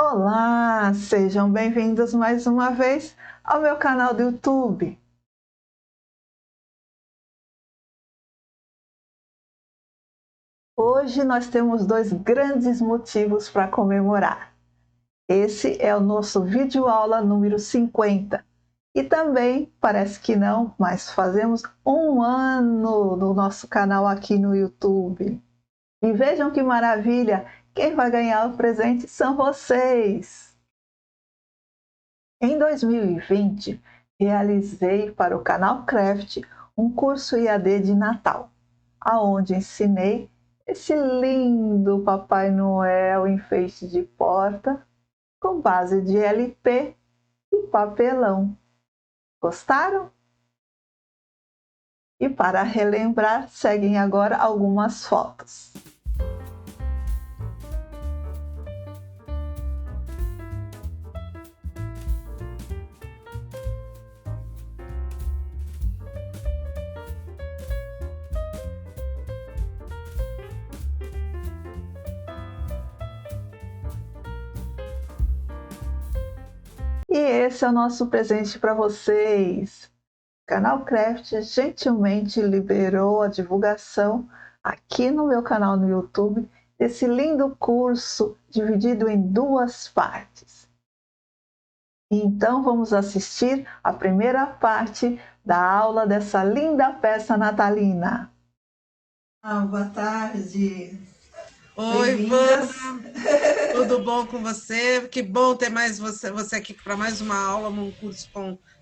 Olá, sejam bem-vindos mais uma vez ao meu canal do YouTube. Hoje nós temos dois grandes motivos para comemorar. Esse é o nosso videoaula número 50. E também, parece que não, mas fazemos 1 ano do nosso canal aqui no YouTube. E vejam que maravilha, quem vai ganhar o presente são vocês! Em 2020, realizei para o canal Craft um curso EAD de Natal, aonde ensinei esse lindo Papai Noel enfeite de porta com base de LP e papelão. Gostaram? E para relembrar, seguem agora algumas fotos. E esse é o nosso presente para vocês. O canal Craft gentilmente liberou a divulgação aqui no meu canal no YouTube desse lindo curso dividido em 2 partes. Então vamos assistir a primeira parte da aula dessa linda peça natalina. Boa tarde. Oi, Wanda, tudo bom com você? Que bom ter mais você aqui para mais uma aula num curso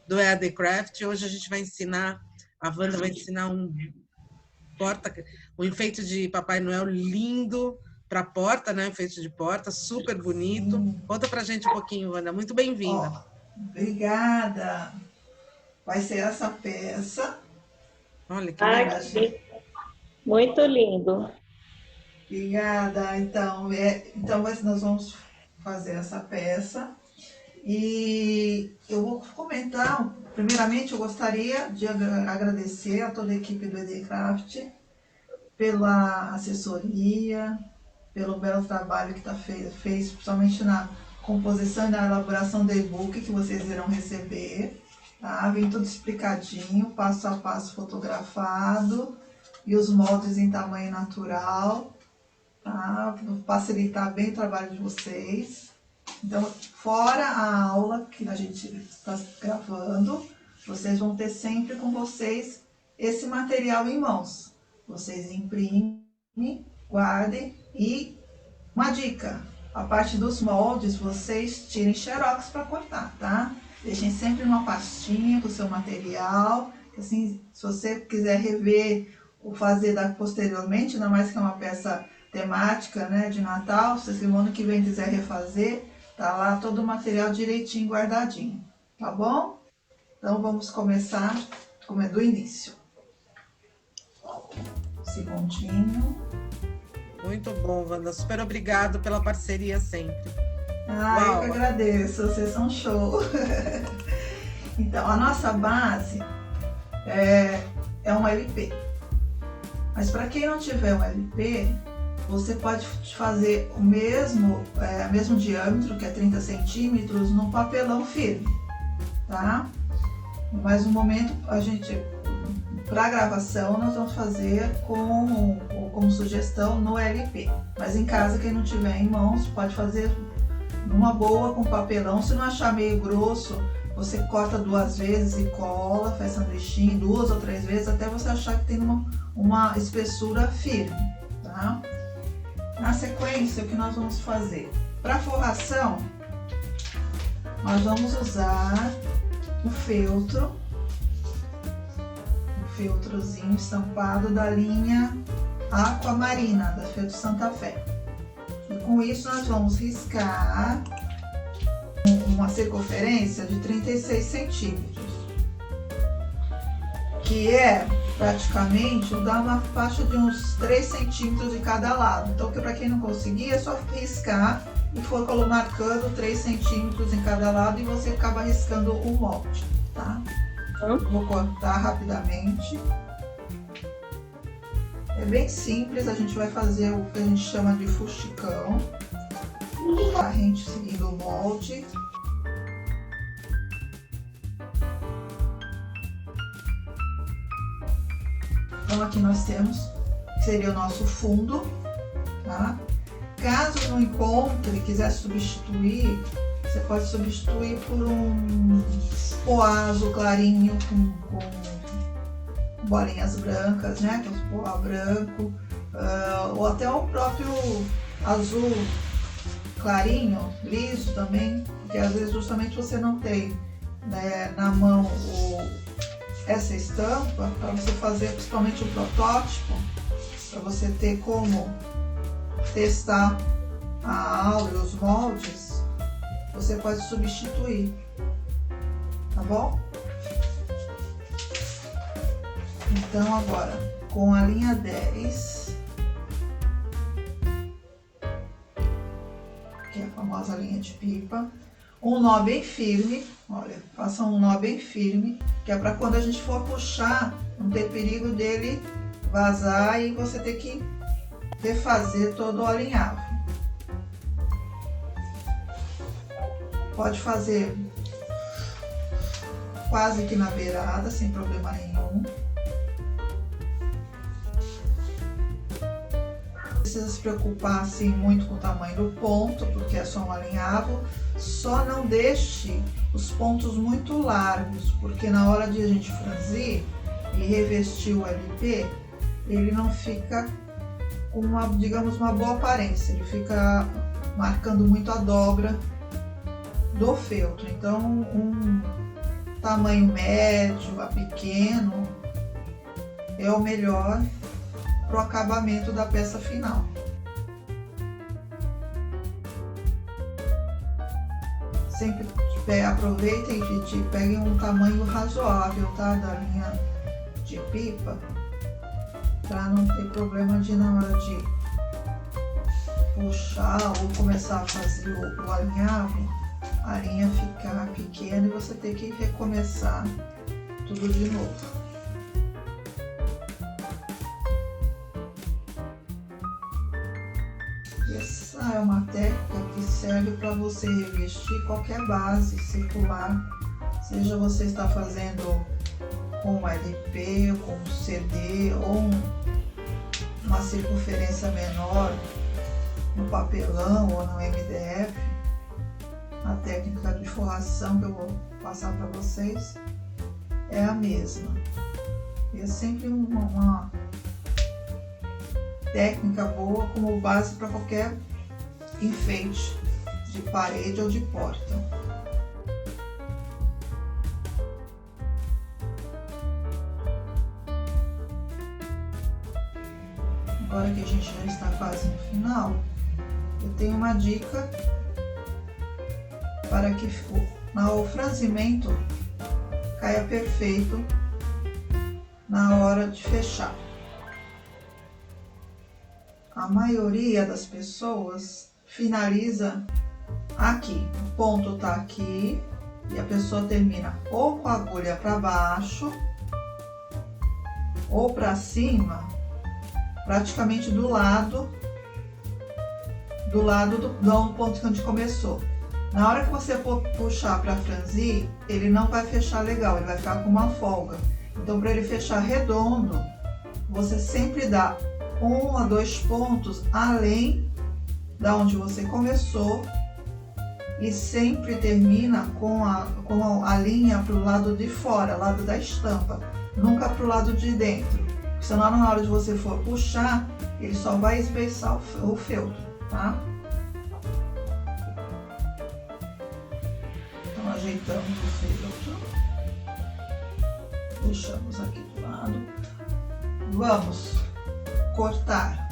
do EAD Craft. Hoje a gente vai ensinar, a Wanda vai ensinar um enfeite de Papai Noel lindo para a porta, né? Enfeite de porta, super bonito. Conta pra gente um pouquinho, Wanda. Muito bem-vinda. Obrigada. Vai ser essa peça. Olha que lindo. Muito lindo. Obrigada. Então nós vamos fazer essa peça e eu vou comentar. Primeiramente, eu gostaria de agradecer a toda a equipe do EAD Craft pela assessoria, pelo belo trabalho que fez, principalmente na composição e na elaboração do e-book que vocês irão receber. Tá? Vem tudo explicadinho, passo a passo fotografado e os moldes em tamanho natural. Tá? Vou facilitar bem o trabalho de vocês. Então, fora a aula que a gente está gravando, vocês vão ter sempre com vocês esse material em mãos. Vocês imprimem, guardem e uma dica, a parte dos moldes vocês tirem xerox para cortar, tá? Deixem sempre uma pastinha com o seu material, assim, se você quiser rever ou fazer posteriormente, ainda mais que é uma peça temática, né, de Natal, se o ano que vem quiser refazer, tá lá todo o material direitinho guardadinho, tá bom? Então vamos começar do início. Segundinho. Muito bom, Wanda. Super obrigado pela parceria sempre. Eu que agradeço, vocês são show. Então, a nossa base é um LP. Mas para quem não tiver um LP, você pode fazer o mesmo diâmetro, que é 30 centímetros, num papelão firme, tá? Mas no momento, para a gravação, nós vamos fazer como sugestão no LP. Mas em casa, quem não tiver em mãos, pode fazer numa boa com papelão. Se não achar meio grosso, você corta 2 vezes e cola, faz sanduichinho 2 ou 3 vezes, até você achar que tem uma espessura firme, tá? Na sequência, o que nós vamos fazer? Para forração, nós vamos usar um feltrozinho estampado da linha Aquamarina, da Feltro Santa Fé. E com isso nós vamos riscar uma circunferência de 36 centímetros, que é praticamente dá uma faixa de uns 3 centímetros de cada lado. Então, para quem não conseguir, é só riscar e for marcando 3 centímetros em cada lado e você acaba riscando o molde, tá? Vou cortar rapidamente. É bem simples, a gente vai fazer o que a gente chama de fuxicão. A gente seguindo o molde. Então aqui nós temos, que seria o nosso fundo, tá? Caso não encontre, quiser substituir, você pode substituir por um poá azul clarinho com bolinhas brancas, né? Com poá branco, ou até o próprio azul clarinho, liso também, porque às vezes justamente você não tem, né, na mão essa estampa para você fazer principalmente o protótipo, para você ter como testar a aula e os moldes, você pode substituir, tá bom? Então agora, com a linha 10, que é a famosa linha de pipa, um nó bem firme, olha, faça um nó bem firme, que é para quando a gente for puxar, não ter perigo dele vazar e você ter que refazer todo o alinhavo. Pode fazer quase que na beirada, sem problema nenhum. Não precisa se preocupar assim muito com o tamanho do ponto, porque é só um alinhavo. Só não deixe os pontos muito largos, porque na hora de a gente franzir e revestir o LP, ele não fica com uma, digamos, uma boa aparência, ele fica marcando muito a dobra do feltro. Então, um tamanho médio a pequeno é o melhor para o acabamento da peça final. Sempre aproveitem, gente, peguem um tamanho razoável, tá? Da linha de pipa, para não ter problema de, na hora de puxar ou começar a fazer o alinhavo, a linha ficar pequena e você ter que recomeçar tudo de novo. Essa é uma técnica que serve para você revestir qualquer base circular, seja você está fazendo com LP, com CD ou uma circunferência menor no papelão ou no MDF. A técnica de forração que eu vou passar para vocês é a mesma. E é sempre uma técnica boa como base para qualquer enfeite de parede ou de porta. Agora que a gente já está quase no final, eu tenho uma dica para que o franzimento caia perfeito na hora de fechar. A maioria das pessoas finaliza aqui, o ponto está aqui e a pessoa termina ou com a agulha para baixo ou para cima, praticamente do lado do ponto que a gente começou. Na hora que você for puxar para franzir, ele não vai fechar legal, ele vai ficar com uma folga. Então, para ele fechar redondo, você sempre dá 1 a 2 pontos além da onde você começou e sempre termina com a linha para o lado de fora, lado da estampa, nunca para o lado de dentro. Senão, na hora de você for puxar, ele só vai esbeiçar o feltro, tá? Então, ajeitamos o feltro, puxamos aqui do lado, vamos cortar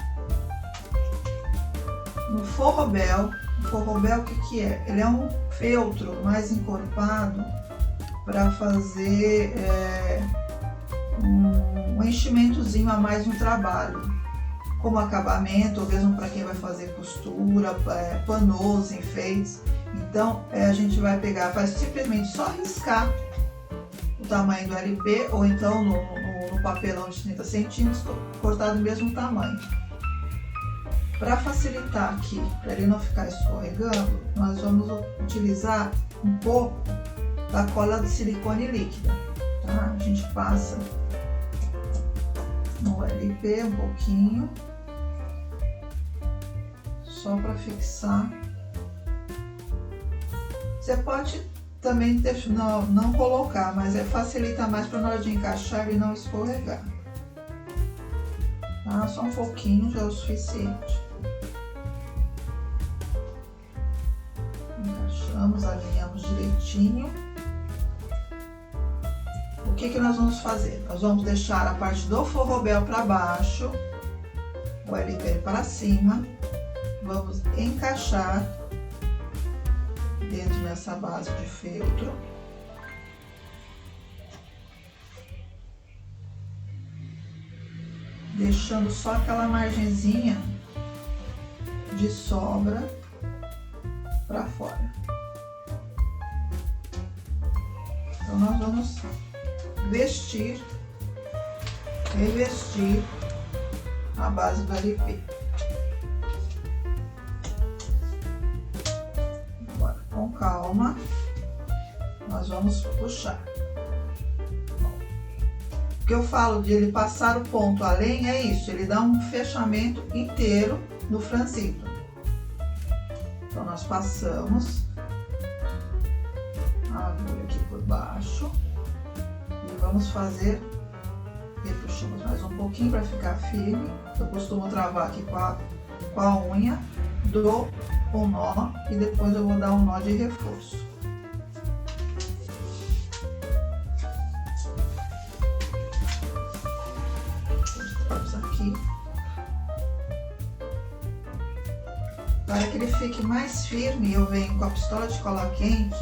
no forrobel. O forrobel, o que é? Ele é um feltro mais encorpado para fazer um enchimentozinho a mais no trabalho, como acabamento, ou mesmo para quem vai fazer costura, panos, enfeites. Então a gente vai pegar, faz simplesmente só riscar o tamanho do LP, ou então no papelão de 30 centímetros, cortado do mesmo tamanho. Para facilitar aqui, para ele não ficar escorregando, nós vamos utilizar um pouco da cola de silicone líquida, tá? A gente passa no LP um pouquinho, só para fixar. Você pode também não colocar, mas facilita mais para na hora de encaixar e não escorregar. Tá? Só um pouquinho já é o suficiente. Encaixamos, alinhamos direitinho. O que nós vamos fazer? Nós vamos deixar a parte do forrobel para baixo, o LP para cima. Vamos encaixar dentro dessa base de feltro. Deixando só aquela margenzinha de sobra para fora. Então nós vamos revestir a base do LP. Agora, com calma, nós vamos puxar. O que eu falo de ele passar o ponto além é isso, ele dá um fechamento inteiro no franzido. Então nós passamos a agulha aqui por baixo e vamos fazer, repuxamos mais um pouquinho para ficar firme. Eu costumo travar aqui com a unha, dou um nó e depois eu vou dar um nó de reforço. Aqui, para que ele fique mais firme, eu venho com a pistola de cola quente,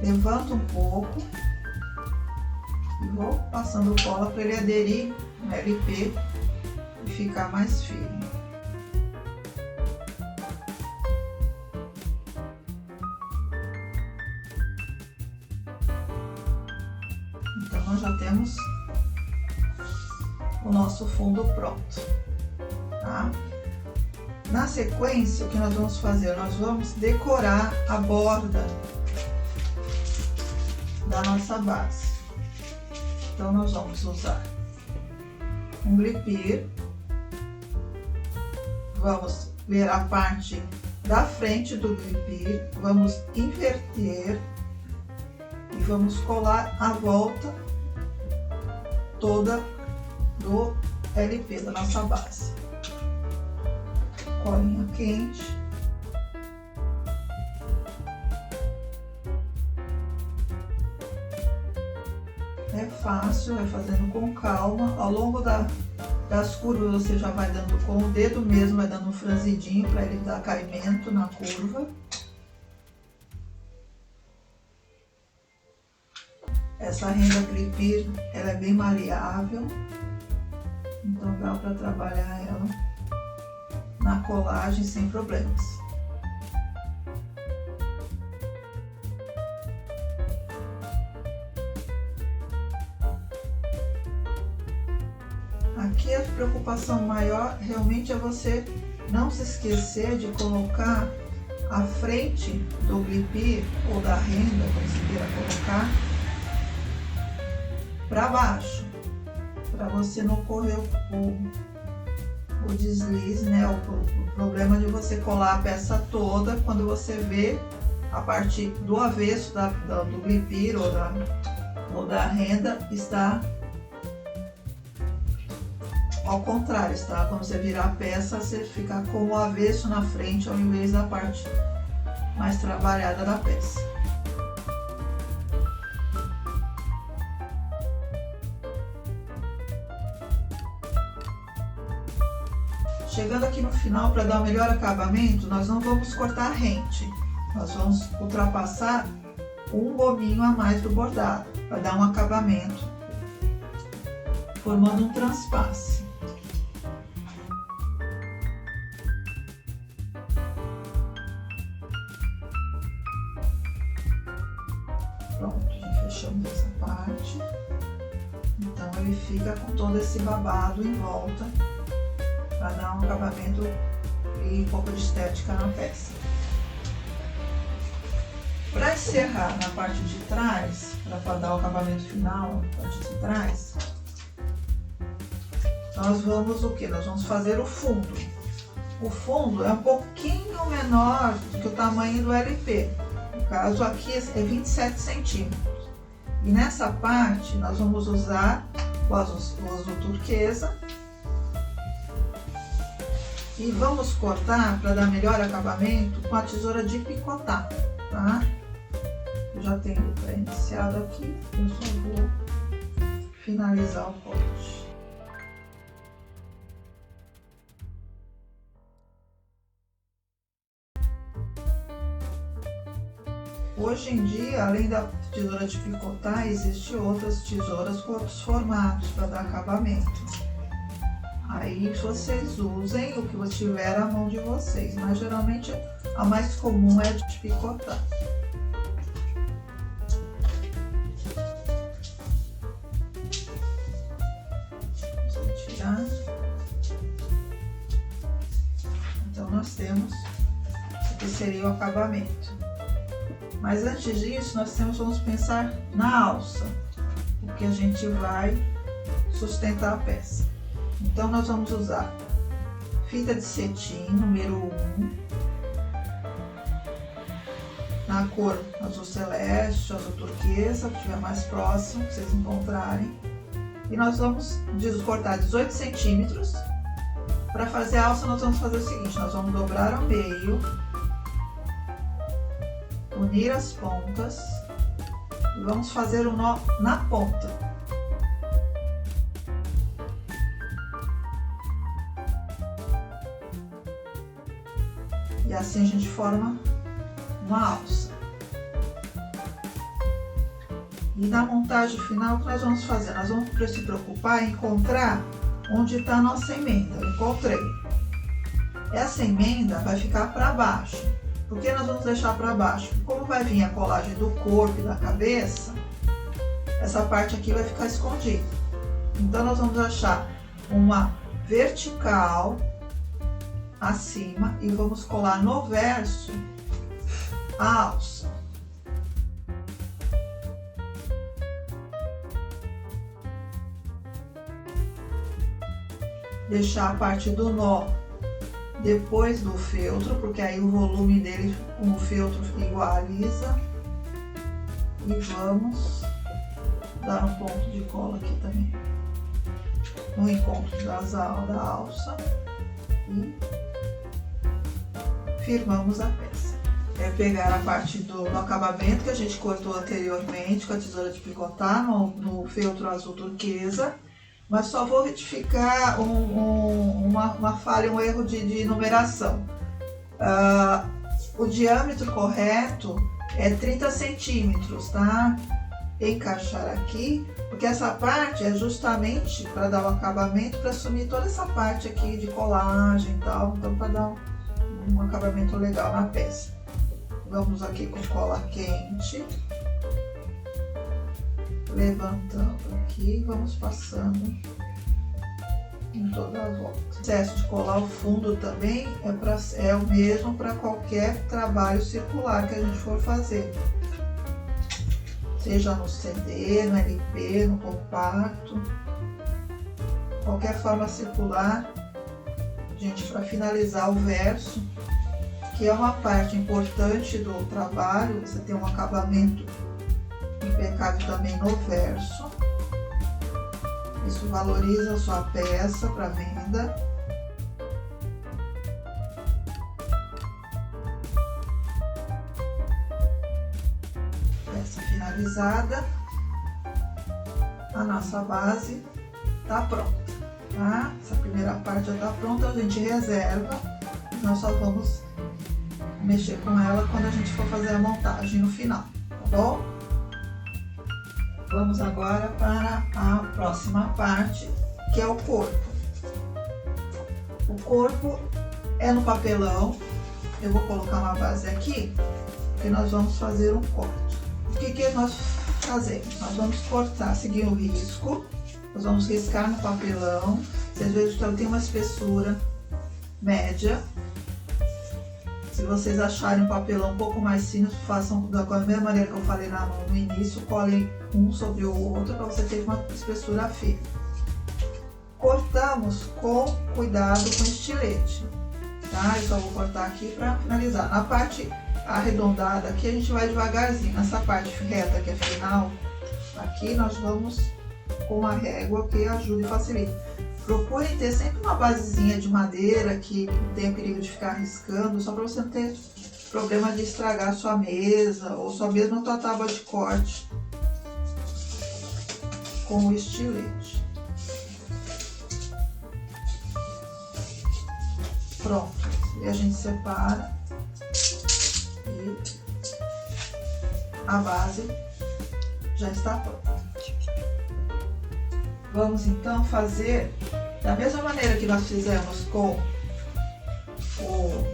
levanto um pouco e vou passando cola para ele aderir no LP e ficar mais firme. Então nós já temos o nosso fundo pronto, tá? Na sequência, o que nós vamos fazer? Nós vamos decorar a borda da nossa base. Então nós vamos usar um glipir, vamos ver a parte da frente do glipir, vamos inverter e vamos colar a volta toda do LP da nossa base. Colinha quente. É fácil, vai fazendo com calma. Ao longo das curvas você já vai dando com o dedo mesmo, vai dando um franzidinho para ele dar caimento na curva. Essa renda glipir, ela é bem maleável. Então dá para trabalhar ela na colagem sem problemas. Aqui a preocupação maior realmente é você não se esquecer de colocar a frente do glipir ou da renda, como você queira colocar, para baixo, para você não correr o deslize, né? O problema de você colar a peça toda quando você vê a parte do avesso do glipir ou da renda está ao contrário, tá? Quando você virar a peça, você fica com o avesso na frente ao invés da parte mais trabalhada da peça. Chegando aqui no final, para dar um melhor acabamento, nós não vamos cortar a rente. Nós vamos ultrapassar um gominho a mais do bordado, para dar um acabamento, formando um transpasse. Pronto, já fechamos essa parte. Então ele fica com todo esse babado em volta, para dar um acabamento e um pouco de estética na peça. Para encerrar na parte de trás, para dar o acabamento final na parte de trás, nós vamos o que? Nós vamos fazer o fundo. O fundo é um pouquinho menor do que o tamanho do LP. No caso aqui é 27 centímetros. E nessa parte nós vamos usar o azul turquesa. E vamos cortar para dar melhor acabamento com a tesoura de picotar, tá? Eu já tenho ele pré-iniciado aqui, eu só vou finalizar o corte. Hoje em dia, além da tesoura de picotar, existem outras tesouras com outros formatos para dar acabamento. Aí vocês usem o que tiver à mão de vocês, mas geralmente a mais comum é de picotar. Vamos retirar. Então nós temos o que seria o acabamento. Mas antes disso, vamos pensar na alça, porque a gente vai sustentar a peça. Então nós vamos usar fita de cetim número 1, na cor azul celeste, azul turquesa, o que estiver mais próximo, que vocês encontrarem. E nós vamos cortar 18 centímetros. Para fazer a alça nós vamos fazer o seguinte, nós vamos dobrar ao meio, unir as pontas e vamos fazer um nó na ponta. E assim a gente forma uma alça. E na montagem final, o que nós vamos fazer? Nós vamos se preocupar em encontrar onde está a nossa emenda. Eu encontrei. Essa emenda vai ficar para baixo. Por que nós vamos deixar para baixo? Porque como vai vir a colagem do corpo e da cabeça, essa parte aqui vai ficar escondida. Então nós vamos achar uma vertical acima e vamos colar no verso a alça. Deixar a parte do nó depois do feltro, porque aí o volume dele com o feltro igualiza. E vamos dar um ponto de cola aqui também no encontro da alça e firmamos a peça. É pegar a parte do acabamento que a gente cortou anteriormente com a tesoura de picotar no feltro azul turquesa, mas só vou retificar uma falha, um erro de numeração. O diâmetro correto é 30 centímetros, tá? Encaixar aqui, porque essa parte é justamente para dar o acabamento, para assumir toda essa parte aqui de colagem e tal, então para dar um acabamento legal na peça. Vamos aqui com cola quente, levantando aqui, vamos passando em toda a volta. O processo de colar o fundo também é o mesmo para qualquer trabalho circular que a gente for fazer. Seja no CD, no LP, no compacto, qualquer forma circular. Gente, para finalizar o verso, que é uma parte importante do trabalho, você tem um acabamento impecável também no verso. Isso valoriza a sua peça para venda. Peça finalizada, a nossa base está pronta, tá? Essa primeira parte já está pronta, a gente reserva, nós só vamos mexer com ela quando a gente for fazer a montagem no final, tá bom? Vamos agora para a próxima parte, que é o corpo. O corpo é no papelão, eu vou colocar uma base aqui, porque nós vamos fazer um corte. O que nós fazemos? Nós vamos cortar, seguir o risco, nós vamos riscar no papelão. Vocês vejam que ela tem uma espessura média, Se vocês acharem o papelão um pouco mais fino, façam da mesma maneira que eu falei lá no início, colhem um sobre o outro para você ter uma espessura fina. Cortamos com cuidado com estilete, tá? Eu só vou cortar aqui para finalizar. Na parte arredondada aqui a gente vai devagarzinho. Nessa parte reta que é final, aqui nós vamos com a régua que ajuda e facilita. Procurem ter sempre uma basezinha de madeira que não tenha perigo de ficar riscando, só para você não ter problema de estragar a sua mesa ou só mesmo a sua tábua de corte com o estilete. Pronto, e a gente separa e a base já está pronta. Vamos então fazer da mesma maneira que nós fizemos com o...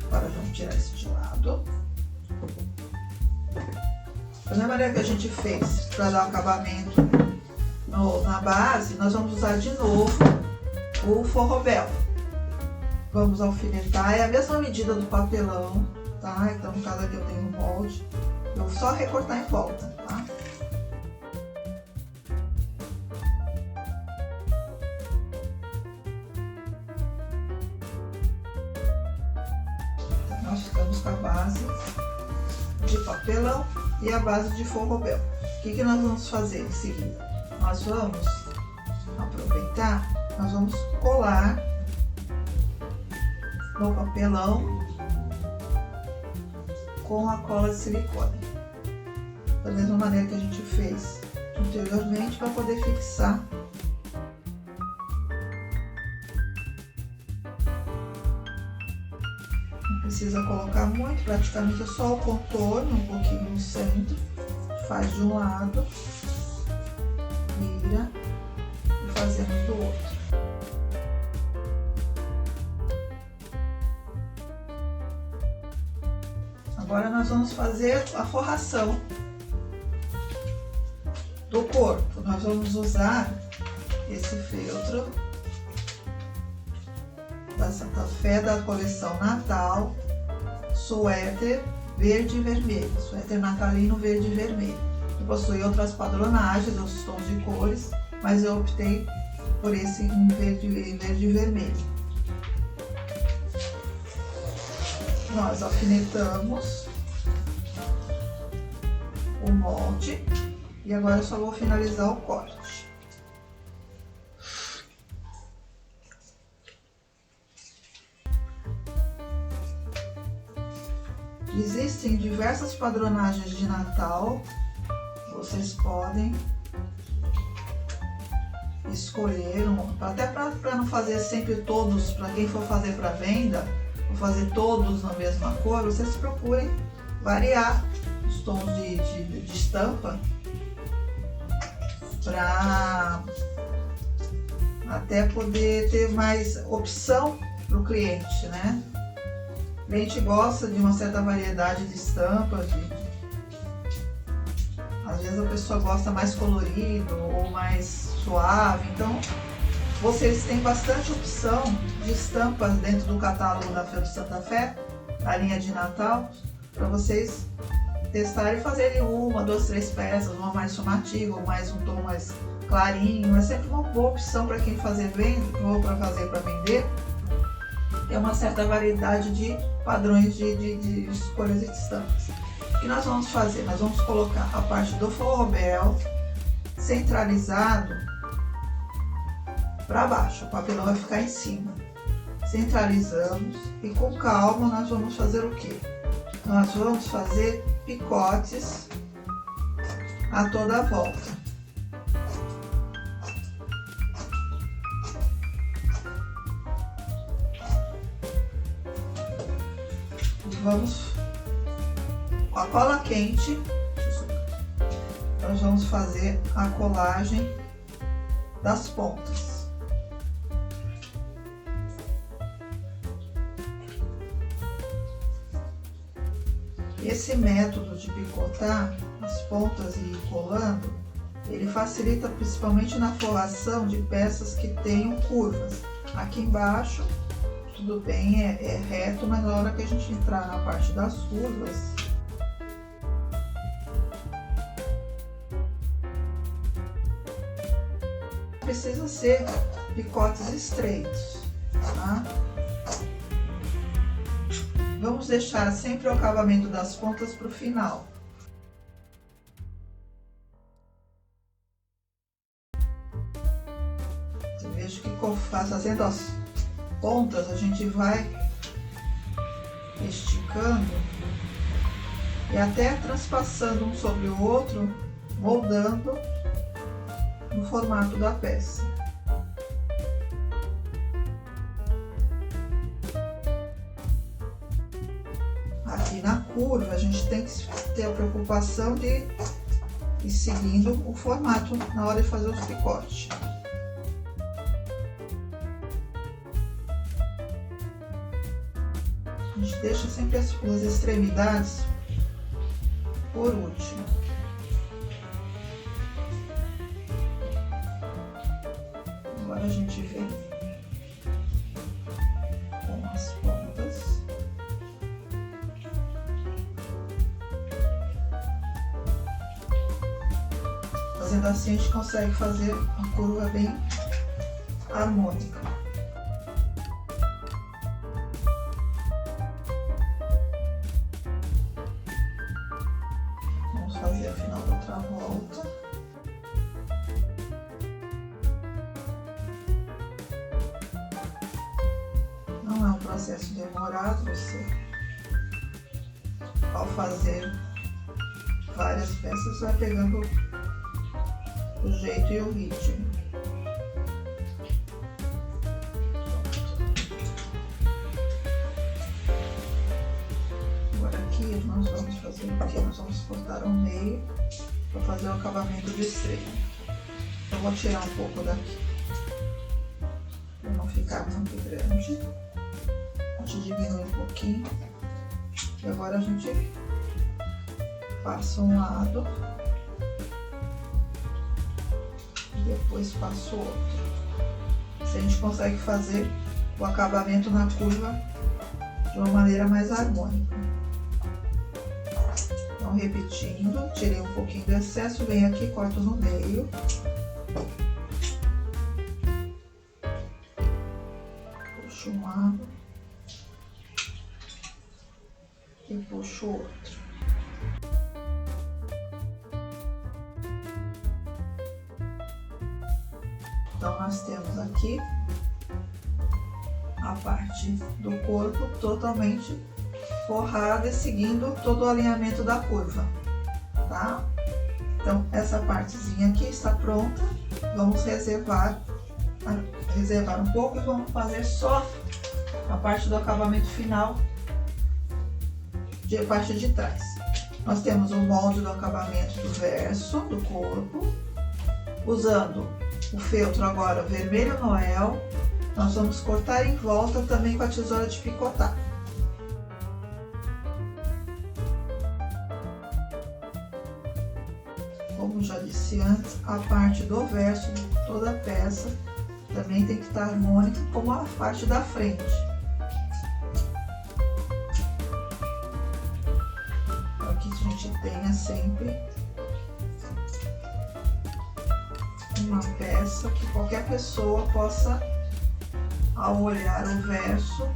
Agora vamos tirar esse de lado. Da mesma maneira que a gente fez para dar o acabamento na base, nós vamos usar de novo o forrobel. Vamos alfinetar, é a mesma medida do papelão, tá? Então, no caso aqui eu tenho um molde, eu vou só recortar em volta, tá? Nós ficamos com a base de papelão e a base de forrobel. O que nós vamos fazer em seguida? Nós vamos aproveitar, nós vamos colar no papelão com a cola de silicone. Da mesma maneira que a gente fez anteriormente, para poder fixar. Precisa colocar muito, praticamente é só o contorno, um pouquinho no centro, faz de um lado, vira e fazemos do outro. Agora nós vamos fazer a forração do corpo. Nós vamos usar esse feltro da Santa Fé da coleção Natal, suéter verde e vermelho, suéter natalino verde e vermelho. Que possui outras padronagens, outros tons de cores, mas eu optei por esse em verde e vermelho. Nós alfinetamos o molde e agora eu só vou finalizar o corte. Existem diversas padronagens de Natal, vocês podem escolher, até para não fazer sempre todos, para quem for fazer para venda, vou fazer todos na mesma cor, vocês procurem variar os tons de estampa para até poder ter mais opção para o cliente, né? O cliente gosta de uma certa variedade de estampas, às vezes a pessoa gosta mais colorido ou mais suave, então vocês têm bastante opção de estampas dentro do catálogo da Feira de Santa Fé, a linha de Natal, para vocês testarem e fazerem uma, duas, três peças, uma mais chamativa, ou mais um tom mais clarinho. É sempre uma boa opção para quem fazer venda ou para fazer para vender. Tem uma certa variedade de padrões de escolhas e de estampas. O que nós vamos fazer? Nós vamos colocar a parte do forrobel centralizado para baixo, o papelão vai ficar em cima. Centralizamos e com calma nós vamos fazer o quê? Nós vamos fazer picotes a toda a volta. Vamos com a cola quente, nós vamos fazer a colagem das pontas. Esse método de picotar as pontas e ir colando, ele facilita principalmente na forração de peças que tenham curvas. Aqui embaixo tudo bem, é reto, mas na hora que a gente entrar na parte das curvas, precisa ser picotes estreitos, tá? Vamos deixar sempre o acabamento das pontas para o final. Você veja que fazendo as pontas, a gente vai esticando e até transpassando um sobre o outro, moldando no formato da peça. Aqui na curva a gente tem que ter a preocupação de ir seguindo o formato na hora de fazer os picotes. A gente deixa sempre as extremidades por último. Agora a gente vem com as pontas. Fazendo assim a gente consegue fazer uma curva bem harmônica. Vamos fazer a final da outra volta. Não é um processo demorado, você, ao fazer várias peças, vai pegando o jeito e o ritmo. Agora aqui nós vamos fazer o que? Nós vamos cortar ao meio para fazer o acabamento do extremo. Eu vou tirar um pouco daqui para não ficar muito grande. A gente diminui um pouquinho. E agora a gente passa um lado. Depois passo o outro. Assim a gente consegue fazer o acabamento na curva de uma maneira mais harmônica. Então, repetindo, tirei um pouquinho do excesso, venho aqui, corto no meio. Puxo um lado e puxo o outro. Então, nós temos aqui a parte do corpo totalmente forrada e seguindo todo o alinhamento da curva, tá? Então, essa partezinha aqui está pronta. Vamos reservar um pouco e vamos fazer só a parte do acabamento final de parte de trás. Nós temos o molde do acabamento do verso do corpo, usando o feltro agora vermelho Noel. Nós vamos cortar em volta também com a tesoura de picotar. Como já disse antes, a parte do verso de toda a peça também tem que estar harmônica, como a parte da frente. Para que a gente tenha sempre uma peça que qualquer pessoa possa, ao olhar o verso,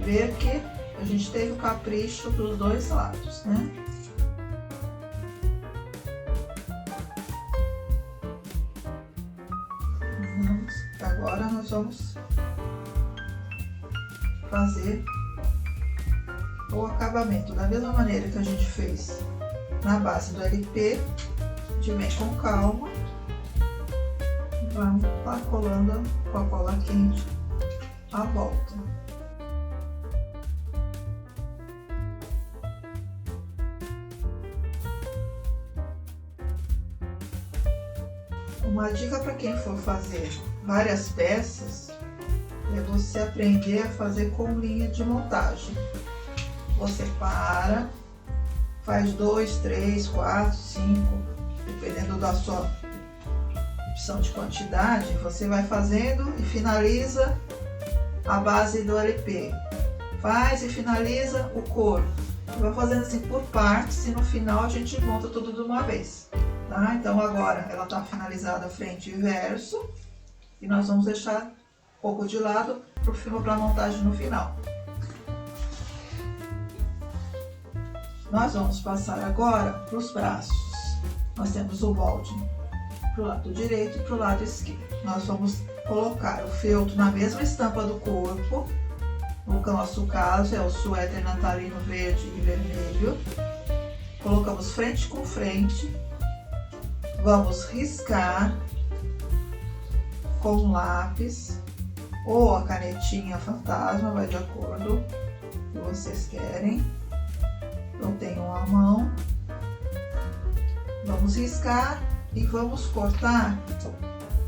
ver que a gente teve o capricho dos dois lados, né? Agora nós vamos fazer o acabamento da mesma maneira que a gente fez na base do LP. A gente vem com calma. Vamos lá colando com a cola quente à volta. Uma dica para quem for fazer várias peças é você aprender a fazer com linha de montagem. Você para, faz 2, 3, 4, 5, dependendo da sua opção de quantidade, você vai fazendo e finaliza a base do LP. Faz e finaliza o corpo. Vai fazendo assim por partes e no final a gente monta tudo de uma vez. Tá? Então agora ela está finalizada frente e verso. E nós vamos deixar um pouco de lado para a montagem no final. Nós vamos passar agora para os braços. Nós temos o molde para o lado direito e para o lado esquerdo. Nós vamos colocar o feltro na mesma estampa do corpo. No nosso caso é o suéter natalino verde e vermelho. Colocamos frente com frente. Vamos riscar com um lápis ou a canetinha fantasma, vai de acordo com o que vocês querem. Eu tenho uma mão. Vamos riscar e vamos cortar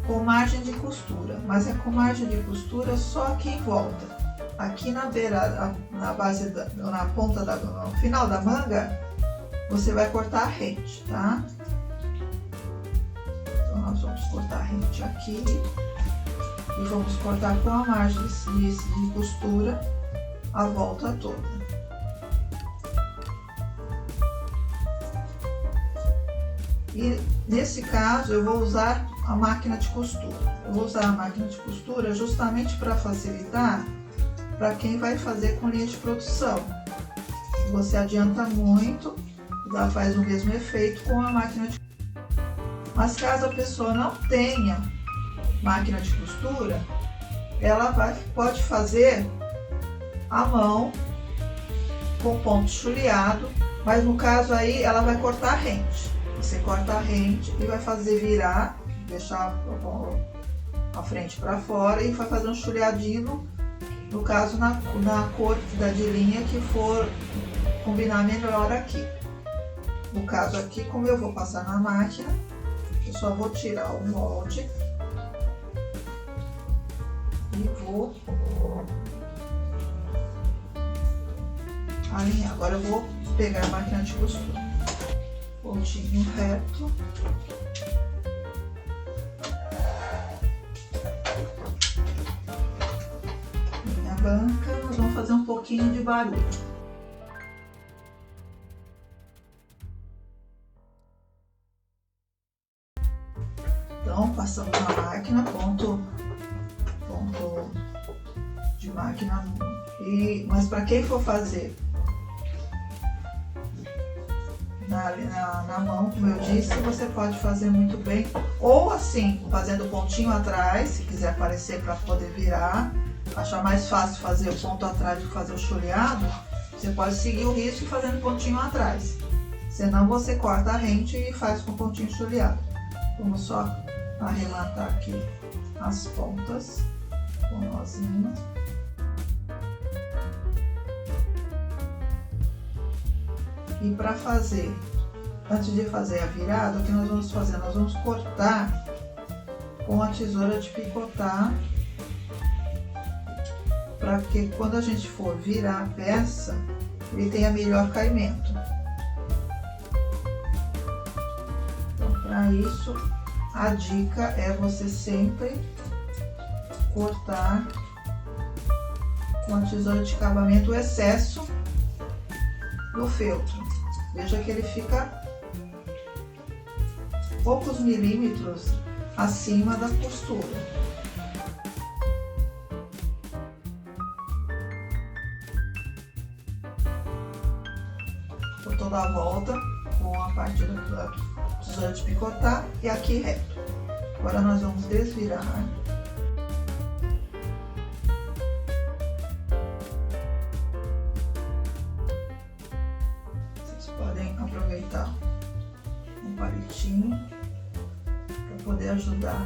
com margem de costura, mas é com margem de costura só aqui em volta. Aqui na beira, na base, na ponta, no final da manga, você vai cortar a rente, tá? Então nós vamos cortar a rente aqui e vamos cortar com a margem de costura a volta toda. E nesse caso eu vou usar a máquina de costura. Eu vou usar a máquina de costura justamente para facilitar para quem vai fazer com linha de produção. Você adianta muito, já faz o mesmo efeito com a máquina de costura. Mas caso a pessoa não tenha máquina de costura, ela pode fazer à mão com ponto chuleado, mas no caso aí ela vai cortar a rente. Você corta a rente e vai fazer virar, deixar a frente para fora e vai fazer um chuleadinho, no caso na cor de linha que for combinar melhor aqui. No caso aqui, como eu vou passar na máquina, eu só vou tirar o molde e vou alinhar. Agora eu vou pegar a máquina de costura. Pontinho reto. Minha banca, nós vamos fazer um pouquinho de barulho. Então, passamos na máquina, ponto de máquina. Mas para quem for fazer na mão, como eu disse, você pode fazer muito bem, ou assim, fazendo o pontinho atrás, se quiser aparecer para poder virar, achar mais fácil fazer o ponto atrás do que fazer o chuleado, você pode seguir o risco fazendo pontinho atrás, senão você corta a rente e faz com pontinho chuleado. Vamos só arrematar aqui as pontas com nozinho. E para fazer, antes de fazer a virada, o que nós vamos fazer? Nós vamos cortar com a tesoura de picotar, para que quando a gente for virar a peça, ele tenha melhor caimento. Então, para isso, a dica é você sempre cortar com a tesoura de acabamento o excesso do feltro. Veja que ele fica poucos milímetros acima da costura. Por toda a volta com a parte da tesoura de picotar e aqui reto. Agora nós vamos desvirar. Podem aproveitar um palitinho para poder ajudar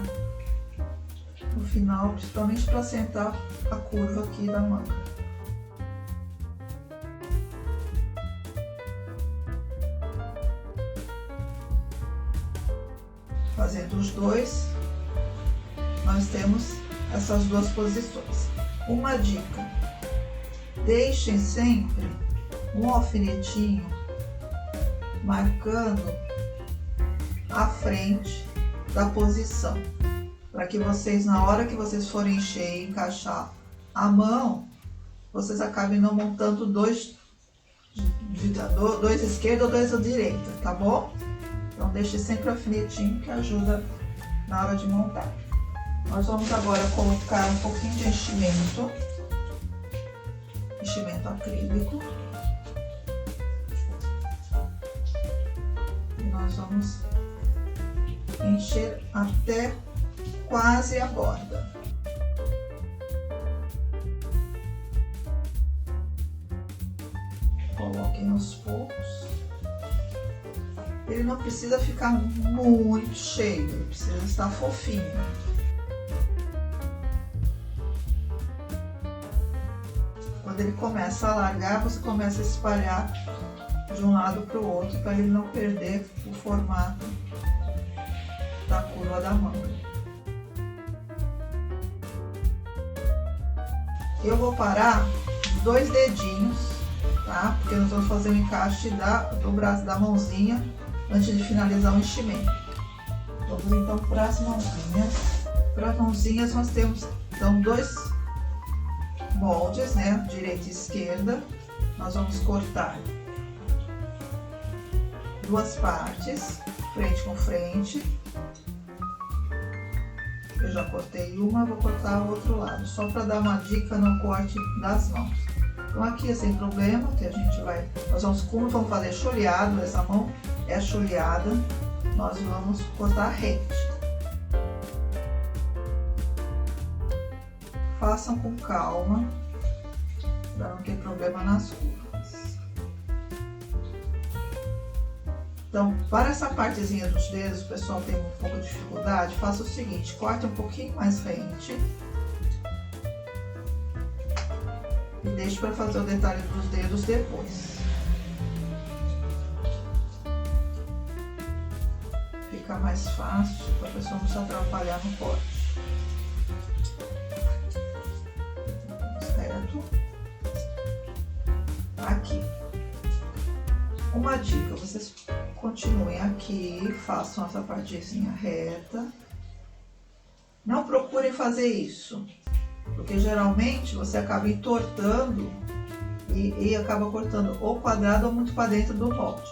no final, principalmente para sentar a curva aqui da manga. Fazendo os dois, nós temos essas duas posições. Uma dica: deixem sempre um alfinetinho marcando a frente da posição, para que vocês, na hora que vocês forem encher e encaixar a mão, vocês acabem não montando dois esquerdos ou dois à direita, tá bom? Então deixe sempre o alfinetinho que ajuda na hora de montar. Nós vamos agora colocar um pouquinho de enchimento acrílico. E nós vamos encher até quase a borda. Coloquem aos poucos. Ele não precisa ficar muito cheio, ele precisa estar fofinho. Quando ele começa a largar, você começa a espalhar de um lado para o outro, para ele não perder o formato da curva da manga. Eu vou parar os 2 dedinhos, tá? Porque nós vamos fazer o encaixe do braço da mãozinha antes de finalizar o enchimento. Vamos então para as mãozinhas. Para as mãozinhas nós temos então 2 moldes, né? Direita e esquerda. Nós vamos cortar 2 partes, frente com frente. Eu já cortei uma, vou cortar o outro lado, só para dar uma dica no corte das mãos. Então aqui é sem problema, que a gente vai, como vamos fazer choreado, essa mão é choreada, nós vamos cortar rente. Façam com calma, para não ter problema nas curvas. Então, para essa partezinha dos dedos, o pessoal tem um pouco de dificuldade, faça o seguinte, corte um pouquinho mais rente. E deixe para fazer o detalhe dos dedos depois. Fica mais fácil para a pessoa não se atrapalhar no corte. Certo? Aqui. Uma dica, vocês continuem aqui, façam essa partezinha reta. Não procurem fazer isso, porque geralmente você acaba entortando e acaba cortando ou quadrado ou muito para dentro do molde.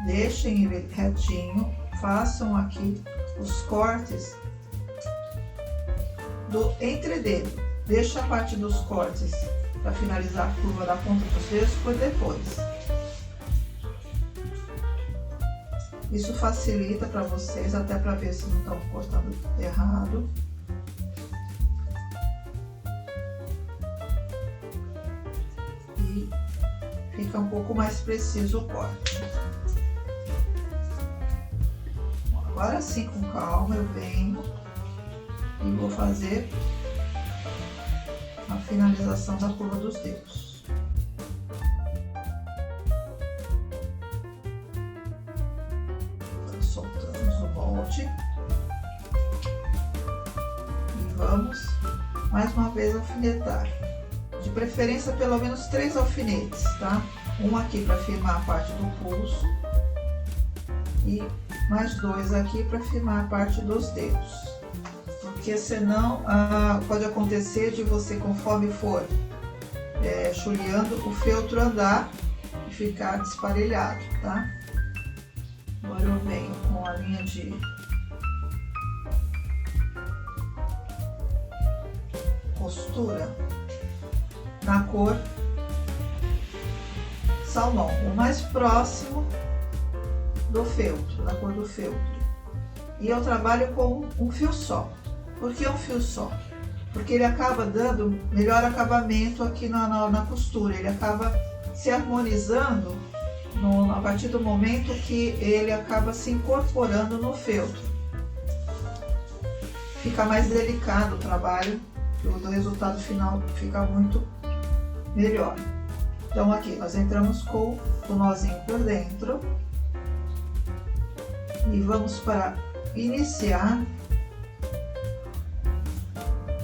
Deixem ele retinho, façam aqui os cortes do entrededo. Deixa a parte dos cortes para finalizar a curva da ponta dos dedos por depois. Isso facilita para vocês, até para ver se não estão cortando errado. E fica um pouco mais preciso o corte. Agora sim, com calma, eu venho e vou fazer a finalização da curva dos dedos. Soltamos o molde e vamos mais uma vez alfinetar. De preferência pelo menos 3 alfinetes, tá? Um aqui para firmar a parte do pulso e mais 2 aqui para firmar a parte dos dedos. Porque senão pode acontecer de você, conforme for chuleando, o feltro andar e ficar desparelhado, tá? Agora eu venho com a linha de costura na cor salmão, o mais próximo do feltro, da cor do feltro. E eu trabalho com um fio só. Por que um fio só? Porque ele acaba dando melhor acabamento aqui na costura, ele acaba se harmonizando a partir do momento que ele acaba se incorporando no feltro. Fica mais delicado o trabalho, o resultado final fica muito melhor. Então aqui nós entramos com o nozinho por dentro e vamos para iniciar.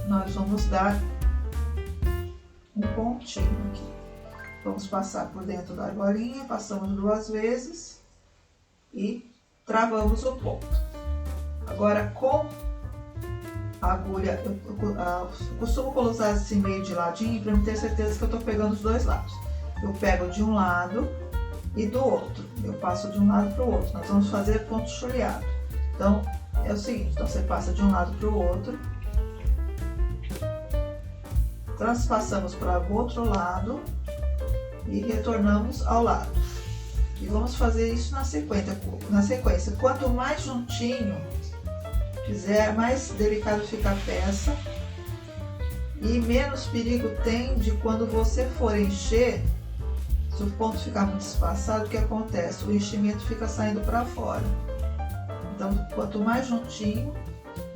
Nós vamos dar um pontinho aqui. Vamos passar por dentro da argolinha, passamos 2 vezes e travamos o ponto. Agora com a agulha, eu costumo usar assim meio de ladinho para eu ter certeza que eu estou pegando os dois lados. Eu pego de um lado e do outro, eu passo de um lado para o outro. Nós vamos fazer ponto chuleado. Então é o seguinte, então você passa de um lado para o outro, transpassamos para o outro lado e retornamos ao lado. E vamos fazer isso na sequência. Quanto mais juntinho fizer, mais delicado fica a peça e menos perigo tem de quando você for encher, se o ponto ficar muito espaçado, o que acontece? O enchimento fica saindo para fora. Então, quanto mais juntinho,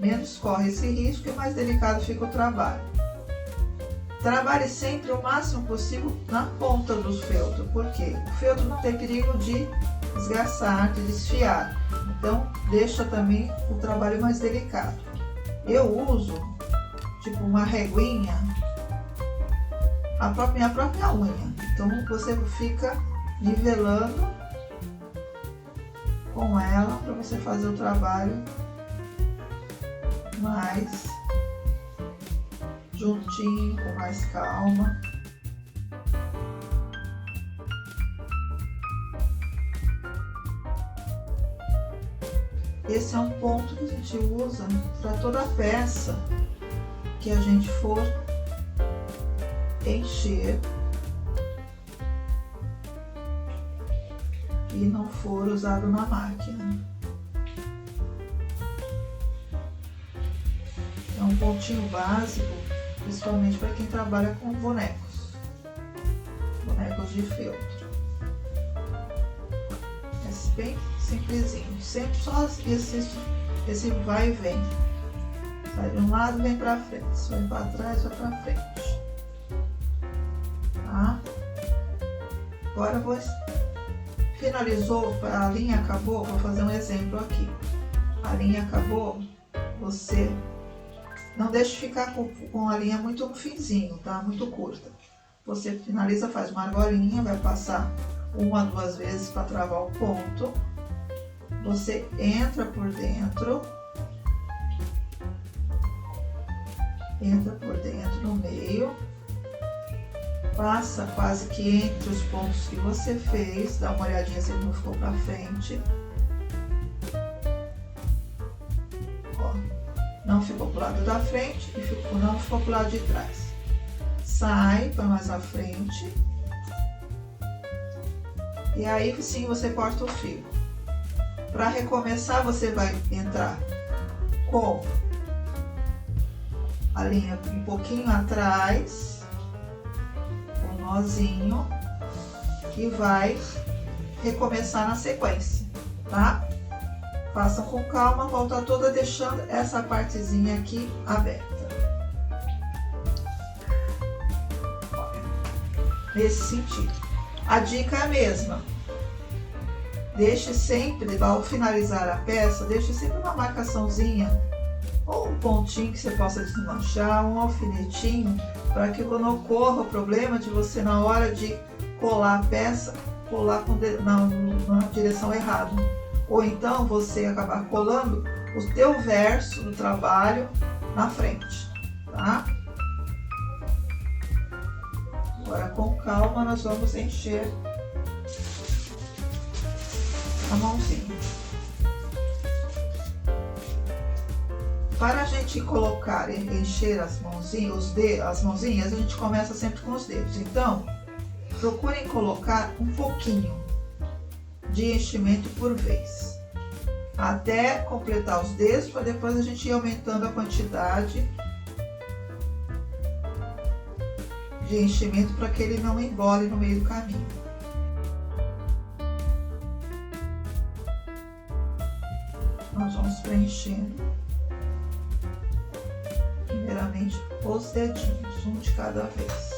menos corre esse risco e mais delicado fica o trabalho. Trabalhe sempre o máximo possível na ponta do feltro, porque o feltro não tem perigo de esgarçar, de desfiar. Então, deixa também o trabalho mais delicado. Eu uso, tipo, uma reguinha, minha própria unha. Então, você fica nivelando com ela para você fazer o trabalho mais juntinho, com mais calma. Esse é um ponto que a gente usa para toda peça que a gente for encher e não for usado na máquina. É um pontinho básico, principalmente para quem trabalha com bonecos de feltro. É bem simplesinho, sempre só esse vai e vem. Sai de um lado, vem para frente, se vai para trás, vai para frente. Tá? Agora finalizou, a linha acabou, vou fazer um exemplo aqui. A linha acabou, você não deixe ficar com a linha muito no finzinho, tá? Muito curta. Você finaliza, faz uma argolinha, vai passar 1 a 2 vezes para travar o ponto. Você entra por dentro no meio, passa quase que entre os pontos que você fez, dá uma olhadinha se ele não ficou para frente. Ó, não ficou pro lado da frente e não ficou pro lado de trás. Sai para mais à frente. E aí sim você corta o fio. Para recomeçar, você vai entrar com a linha um pouquinho atrás, com um nozinho, e vai recomeçar na sequência, tá? Façam com calma, volta toda deixando essa partezinha aqui aberta. Nesse sentido. A dica é a mesma. Deixe sempre, ao finalizar a peça, deixe sempre uma marcaçãozinha ou um pontinho que você possa desmanchar, um alfinetinho, para que não ocorra o problema de você, na hora de colar a peça, colar na direção errada. Ou então você acabar colando o teu verso do trabalho na frente, tá? Agora, com calma, nós vamos encher a mãozinha. Para a gente colocar e encher as mãozinhas, a gente começa sempre com os dedos. Então, procurem colocar um pouquinho de enchimento por vez, até completar os dedos, para depois a gente ir aumentando a quantidade de enchimento para que ele não embole no meio do caminho. Nós vamos preenchendo primeiramente os dedinhos, um de cada vez.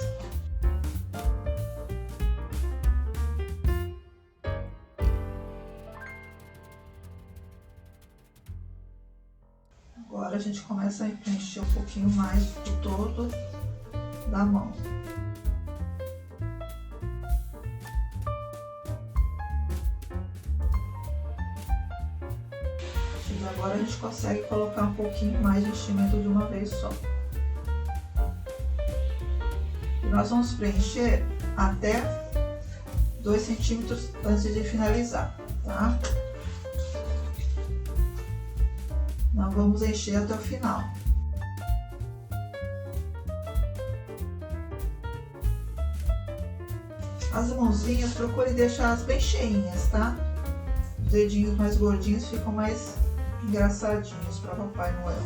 Agora a gente começa a preencher um pouquinho mais do todo da mão. centímetros. Agora a gente consegue colocar um pouquinho mais de enchimento de uma vez só. E nós vamos preencher até 2 centímetros antes de finalizar, tá? Não vamos encher até o final. As mãozinhas, procure deixá-las bem cheinhas, tá? Os dedinhos mais gordinhos ficam mais engraçadinhos para Papai Noel.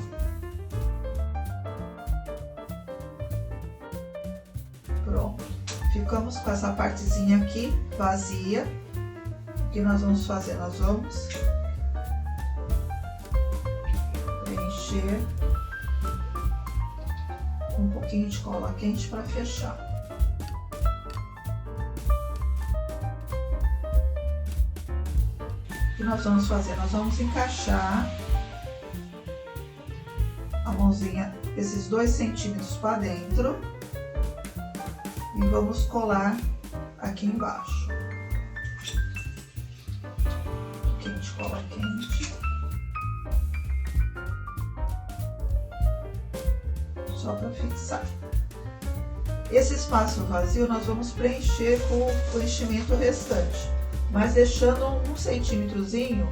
Pronto. Ficamos com essa partezinha aqui vazia. O que nós vamos fazer? Nós vamos preencher com um pouquinho de cola quente para fechar. O que nós vamos fazer? Nós vamos encaixar a mãozinha, esses 2 centímetros para dentro, e vamos colar aqui embaixo. Um pouquinho de cola quente. Só para fixar. Esse espaço vazio nós vamos preencher com o enchimento restante, mas deixando 1 centímetrozinho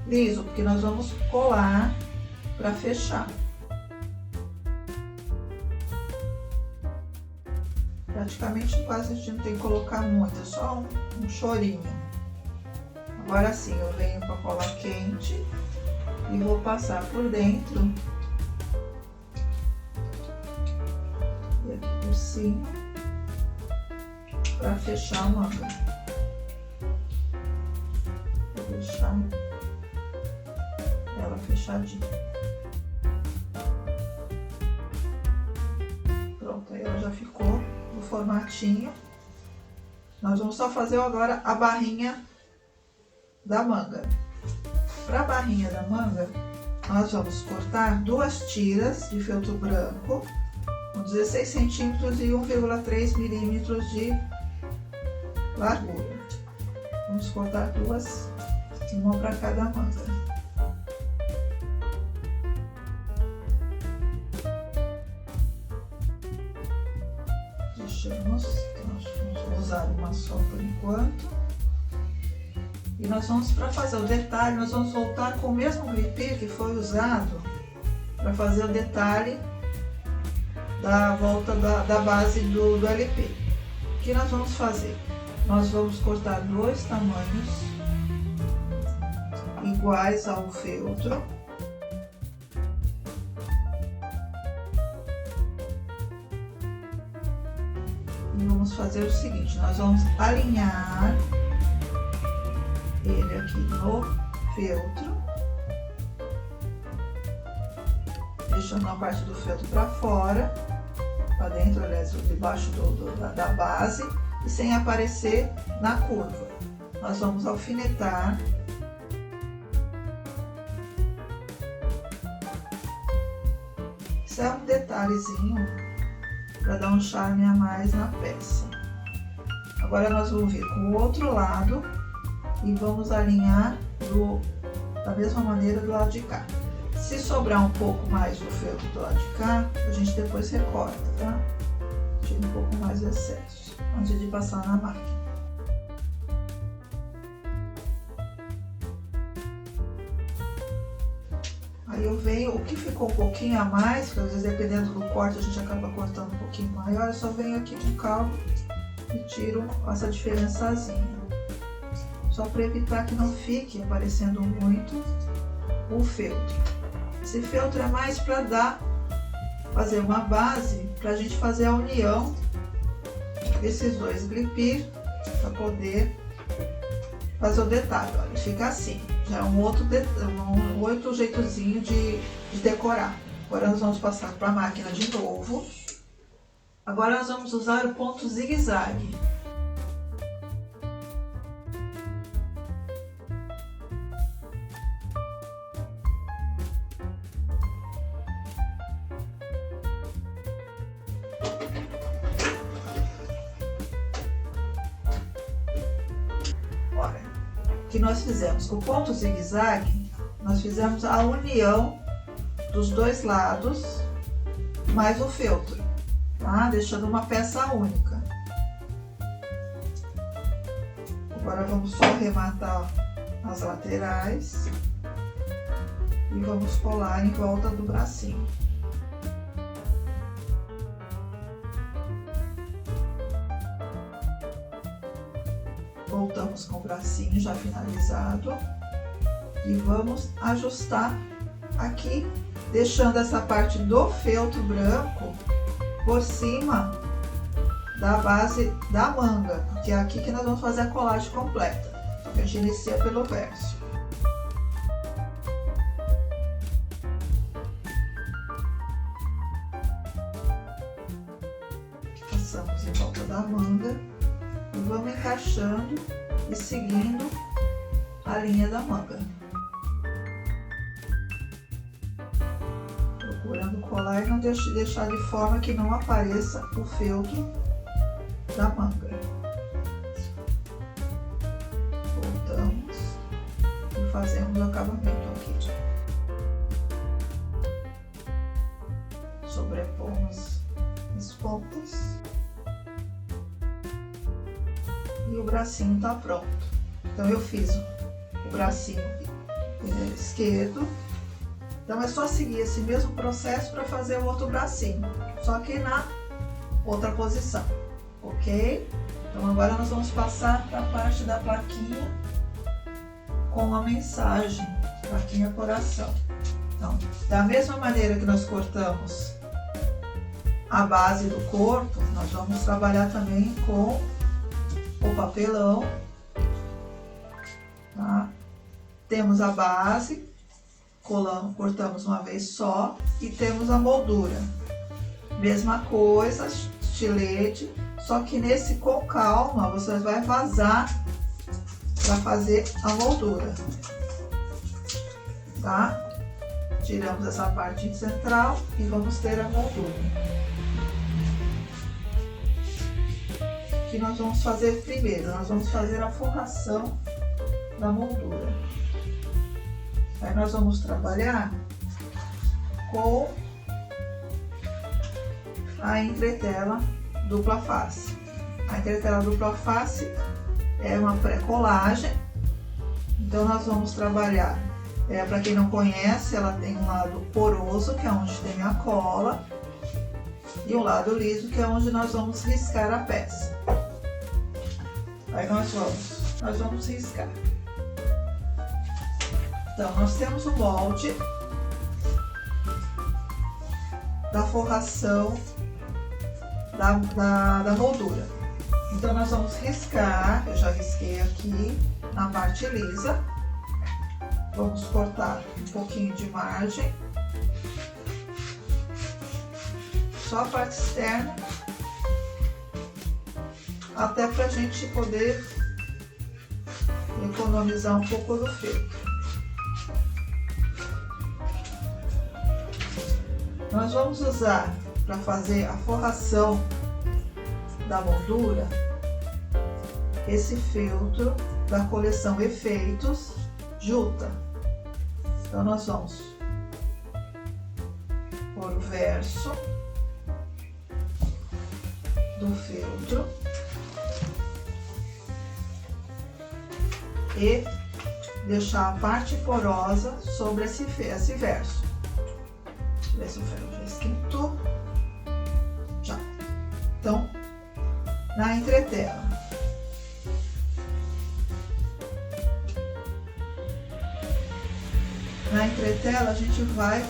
liso, porque nós vamos colar para fechar. Praticamente quase a gente não tem que colocar muito, é só um chorinho. Agora sim, eu venho com a cola quente e vou passar por dentro e aqui por cima para fechar a manga. Vou deixar ela fechadinha. Pronto, aí ela já ficou no formatinho. Nós vamos só fazer agora a barrinha da manga. Para a barrinha da manga, nós vamos cortar 2 tiras de feltro branco com 16 centímetros e 1,3 milímetros de largura. Vamos cortar 2, uma para cada manga. Deixamos, nós vamos usar uma só por enquanto. E nós vamos, para fazer o detalhe, nós vamos voltar com o mesmo gripê que foi usado para fazer o detalhe da volta da base do LP. O que nós vamos fazer? Nós vamos cortar 2 tamanhos iguais ao feltro. E vamos fazer o seguinte, nós vamos alinhar ele aqui no feltro, deixando a parte do feltro para fora, para dentro, aliás, debaixo da base, e sem aparecer na curva. Nós vamos alfinetar isso é um detalhezinho para dar um charme a mais na peça. Agora nós vamos vir com o outro lado e vamos alinhar da mesma maneira do lado de cá. Se sobrar um pouco mais do feltro do lado de cá, a gente depois recorta, tá? Tira um pouco mais o excesso antes de passar na máquina. Aí eu venho, o que ficou um pouquinho a mais, porque às vezes dependendo do corte a gente acaba cortando um pouquinho maior, eu só venho aqui com calma e tiro essa diferençazinha. Só para evitar que não fique aparecendo muito o feltro. Esse feltro é mais para fazer uma base, para a gente fazer a união desses 2 gripir, para poder fazer o detalhe. Olha, fica assim. Já é um outro jeitozinho de decorar. Agora nós vamos passar para a máquina de novo. Agora nós vamos usar o ponto zigue-zague. Olha, o que nós fizemos com o ponto zigue-zague, nós fizemos a união dos dois lados, mais o feltro, tá? Deixando uma peça única. Agora vamos só arrematar as laterais e vamos colar em volta do bracinho. Voltamos com o bracinho já finalizado e vamos ajustar aqui, deixando essa parte do feltro branco por cima da base da manga, porque é aqui que nós vamos fazer a colagem completa. Só que a gente inicia pelo verso. Passamos em volta da manga e vamos encaixando e seguindo a linha da manga. Procurando colar e não deixar de forma que não apareça o feltro da manga. Voltamos e fazemos o acabamento aqui. Sobrepomos as pontas. E o bracinho tá pronto. Então eu fiz o bracinho esquerdo. Então é só seguir esse mesmo processo para fazer o outro bracinho, só que na outra posição, ok? Então agora nós vamos passar para a parte da plaquinha com a mensagem, plaquinha coração. Então, da mesma maneira que nós cortamos a base do corpo, nós vamos trabalhar também com o papelão, tá? Temos a base, colamos, cortamos uma vez só e temos a moldura. Mesma coisa, estilete, só que nesse com calma você vai vazar para fazer a moldura, tá? Tiramos essa parte central e vamos ter a moldura. O que nós vamos fazer primeiro? Nós vamos fazer a forração da moldura. Aí nós vamos trabalhar com a entretela dupla face. A entretela dupla face é uma pré-colagem, então nós vamos trabalhar, para quem não conhece, ela tem um lado poroso, que é onde tem a cola, e o lado liso, que é onde nós vamos riscar a peça. Aí nós vamos riscar. Então, nós temos o molde da forração da moldura. Então, nós vamos riscar, eu já risquei aqui na parte lisa. Vamos cortar um pouquinho de margem. Só a parte externa. Até pra gente poder economizar um pouco do feltro. Nós vamos usar para fazer a forração da moldura esse feltro da coleção Efeitos Juta. Então nós vamos pôr o verso do feltro e deixar a parte porosa sobre esse verso. Ver se o ferro já esquentou. Já. Então, na entretela. Na entretela a gente vai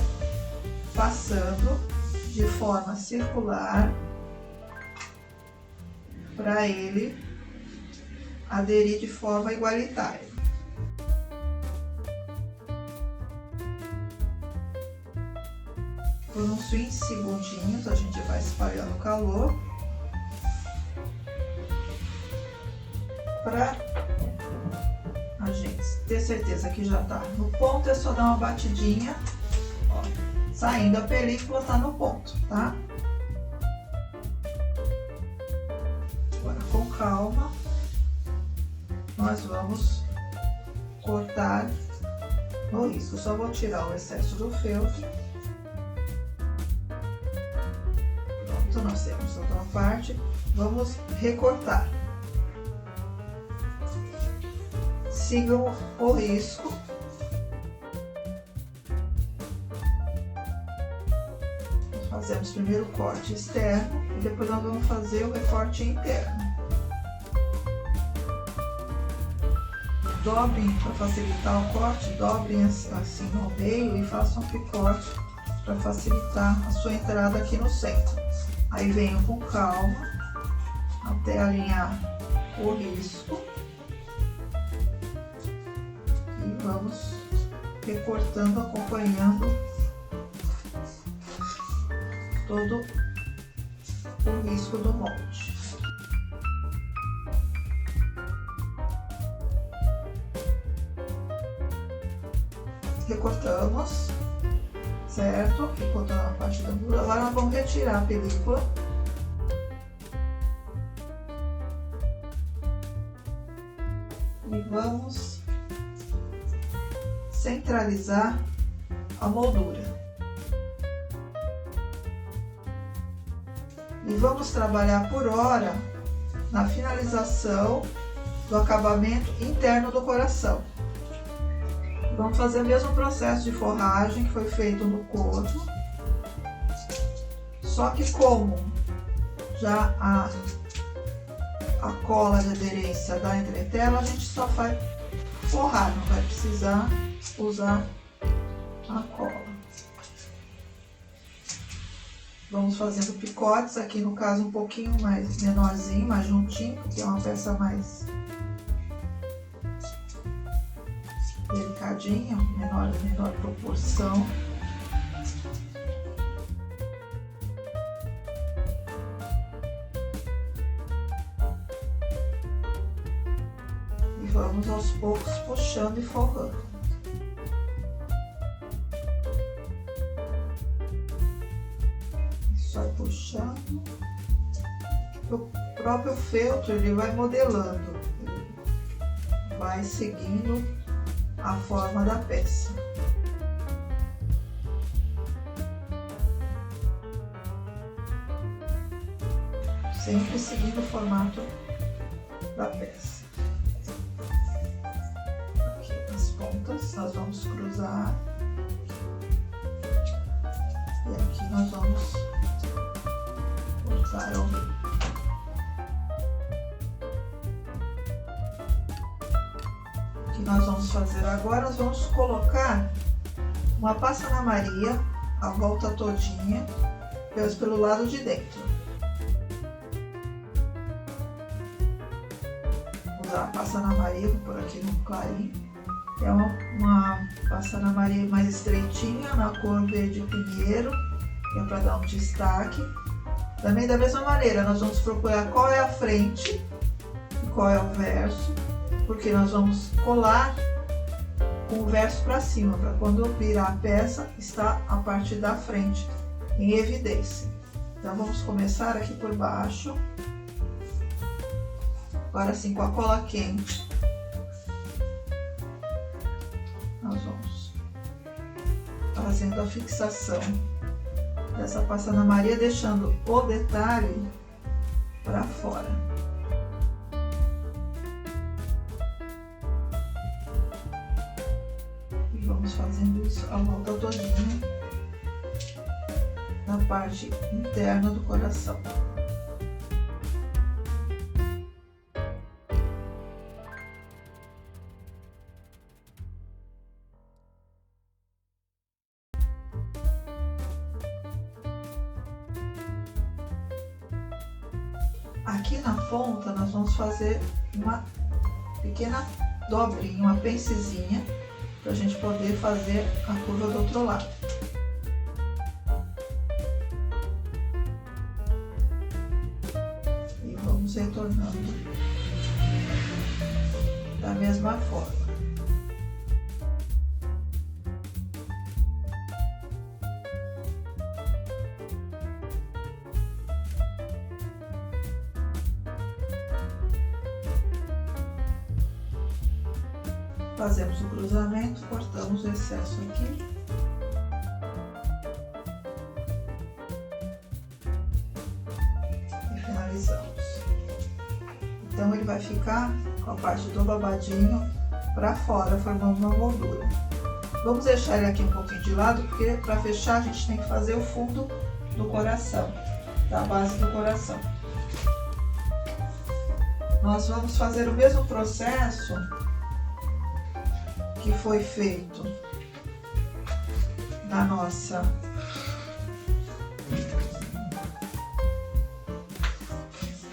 passando de forma circular para ele aderir de forma igualitária. Por uns 20 segundinhos a gente vai espalhando o calor para a gente ter certeza que já tá no ponto. É só dar uma batidinha, ó, saindo a película, tá no ponto, tá? Agora com calma nós vamos cortar no risco. Só vou tirar o excesso do feltro. Pronto, nós temos outra parte. Vamos recortar. Sigam o risco. Fazemos primeiro o corte externo e depois nós vamos fazer o recorte interno. Dobrem para facilitar o corte, dobrem assim no meio e façam um picote para facilitar a sua entrada aqui no centro. Aí venham com calma até alinhar o risco e vamos recortando, acompanhando todo o risco do molde. Recortamos, certo? Recortando a parte da blusa. Agora nós vamos retirar a película. E vamos centralizar a moldura. E vamos trabalhar por hora na finalização do acabamento interno do coração. Vamos fazer o mesmo processo de forragem que foi feito no corpo, só que como já a cola de aderência da entretela, a gente só vai forrar, não vai precisar usar a cola. Vamos fazendo picotes, aqui no caso um pouquinho mais menorzinho, mais juntinho, porque é uma peça mais delicadinha, menor proporção. E vamos aos poucos puxando e forrando. Só puxando. O próprio feltro ele vai modelando, vai seguindo a forma da peça. Sempre seguindo o formato da peça. Aqui as pontas nós vamos cruzar. E aqui nós vamos cortar ao meio. O que nós vamos fazer agora, nós vamos colocar uma passa-na Maria, a volta todinha, pelo lado de dentro. Vou usar a passa-na Maria, vou pôr aqui no clarinho. É uma passa-na Maria mais estreitinha, na cor verde pinheiro, que é para dar um destaque. Também da mesma maneira, nós vamos procurar qual é a frente e qual é o verso, porque nós vamos colar com o verso para cima, para quando eu virar a peça, está a parte da frente em evidência. Então vamos começar aqui por baixo, agora sim com a cola quente, nós vamos fazendo a fixação dessa passa-na Maria, deixando o detalhe para fora. Vamos fazendo isso a volta todinha na parte interna do coração. Aqui na ponta nós vamos fazer uma pequena dobrinha, uma pencezinha, para a gente poder fazer a curva do outro lado. E vamos retornando da mesma forma. Fazemos o cruzamento, cortamos o excesso aqui. E finalizamos. Então ele vai ficar com a parte do babadinho para fora, formando uma moldura. Vamos deixar ele aqui um pouquinho de lado, porque para fechar a gente tem que fazer o fundo do coração, da base do coração. Nós vamos fazer o mesmo processo que foi feito na nossa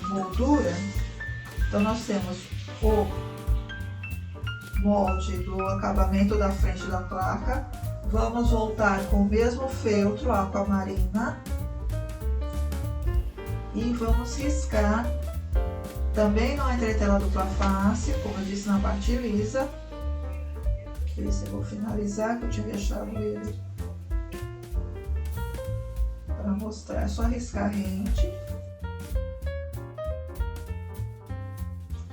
moldura. Então nós temos o molde do acabamento da frente da placa. Vamos voltar com o mesmo feltro aquamarina e vamos riscar também no entretela dupla face, como eu disse, na parte lisa. Esse eu vou finalizar, que eu tinha deixado ele para mostrar. É só riscar rente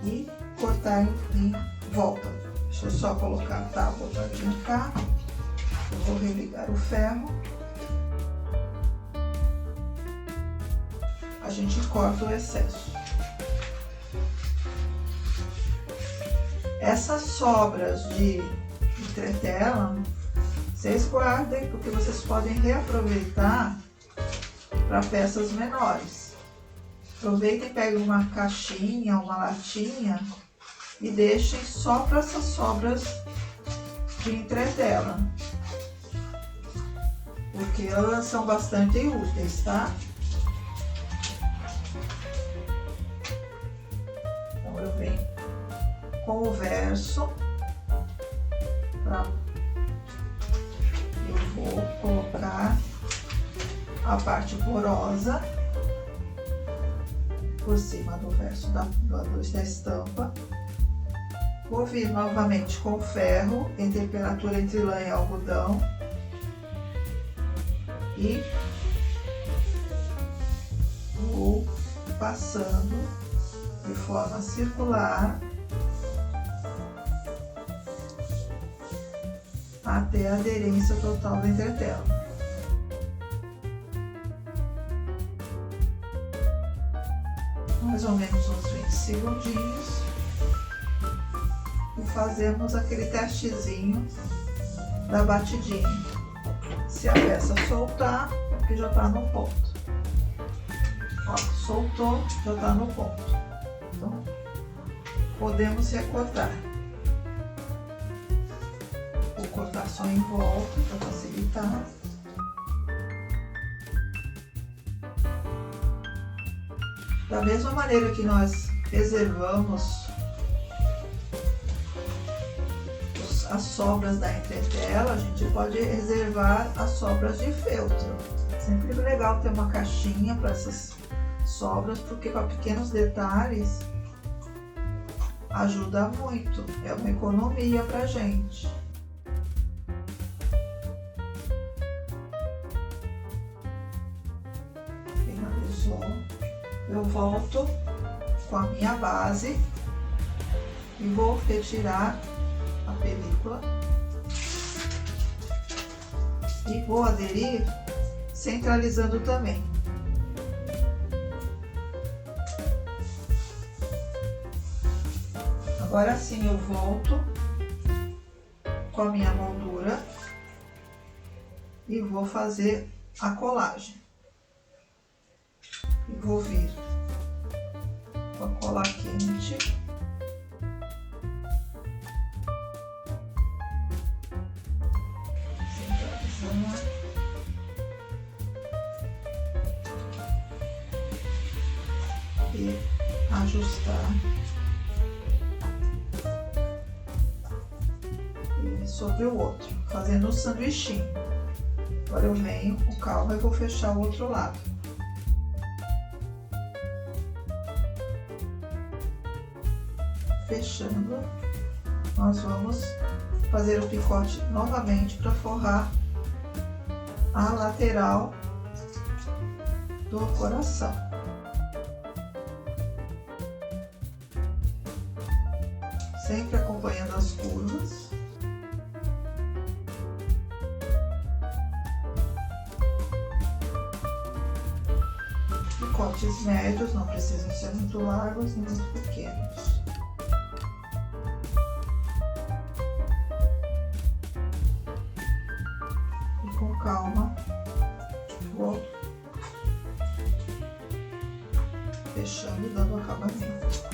e cortar em volta. Deixa eu só colocar a tábua botadinha cá. Eu vou religar o ferro. A gente corta o excesso. Essas sobras de entretela, vocês guardem, porque vocês podem reaproveitar para peças menores. Aproveitem e peguem uma caixinha, uma latinha e deixem só para essas sobras de entretela, porque elas são bastante úteis, tá? Então eu venho com o verso, eu vou colocar a parte porosa por cima do verso da estampa. Vou vir novamente com o ferro em temperatura entre lã e algodão e vou passando de forma circular até a aderência total da entretela. Mais ou menos uns 20 segundinhos. E fazemos aquele testezinho da batidinha. Se a peça soltar, aqui já está no ponto. Ó, soltou, já está no ponto. Então, podemos recortar. Vou cortar só em volta para facilitar. Da mesma maneira que nós reservamos as sobras da entretela, a gente pode reservar as sobras de feltro. Sempre legal ter uma caixinha para essas sobras, porque para pequenos detalhes ajuda muito, é uma economia pra gente. Finalizou, eu volto com a minha base e vou retirar a película e vou aderir centralizando também. Agora sim eu volto com a minha moldura e vou fazer a colagem. E vou vir com a cola quente. E ajustar sobre o outro, fazendo um sanduichinho. Agora eu venho com calma e vou fechar o outro lado. Fechando, nós vamos fazer o picote novamente para forrar a lateral do coração. sempre acompanhando as curvas. Cortes médios, não precisam ser muito largos nem muito pequenos. E com calma, vou fechando e dando acabamento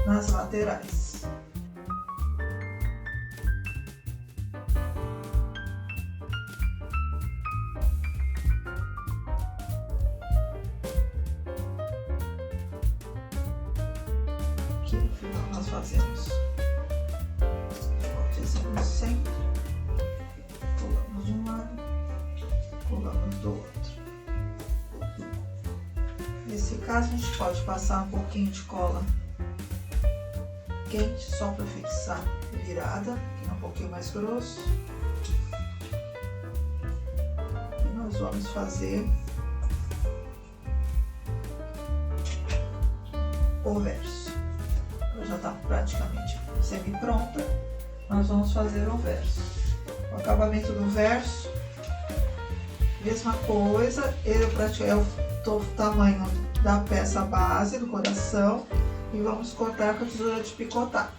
nas laterais. Aqui no final nós fazemos cortezinho no centro, pulamos de um lado, pulamos do outro. Nesse caso a gente pode passar um pouquinho de cola quente só para fixar virada, que é um pouquinho mais grosso. E nós vamos fazer o verso. Já está praticamente semi-pronta, nós vamos fazer o verso. O acabamento do verso, mesma coisa, ele é o tamanho da peça base, do coração, e vamos cortar com a tesoura de picotar.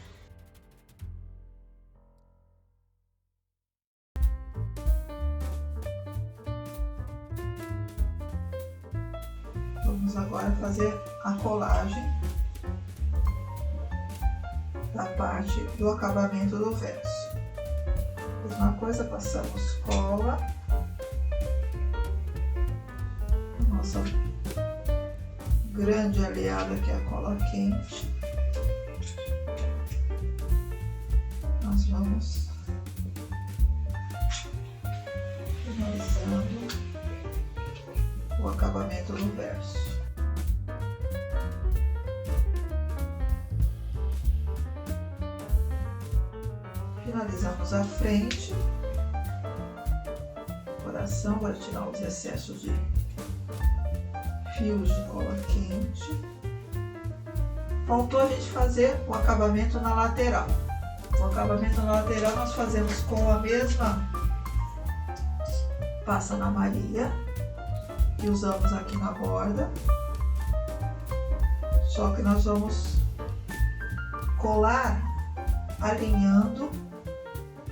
Vamos agora fazer a colagem da parte do acabamento do verso. Mesma coisa, passamos cola. Nossa grande aliada, que é a cola quente. Nós vamos finalizando o acabamento do verso. Finalizamos a frente, coração, para tirar os excessos de fios de cola quente. Faltou a gente fazer o acabamento na lateral. O acabamento na lateral nós fazemos com a mesma passa na Maria que usamos aqui na borda, só que nós vamos colar alinhando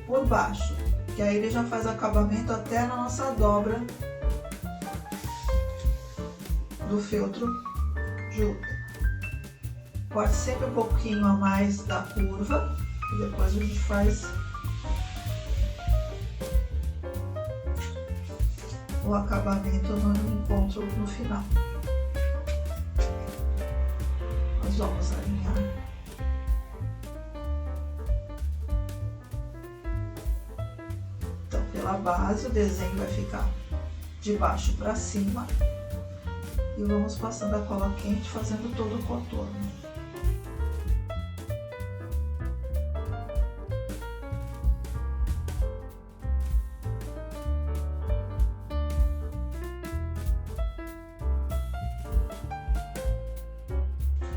por baixo, que aí ele já faz acabamento até na nossa dobra do feltro juta. Corte sempre um pouquinho a mais da curva e depois a gente faz o acabamento no encontro no final. Nós vamos alinhar então pela base, o desenho vai ficar de baixo para cima e vamos passando a cola quente, fazendo todo o contorno.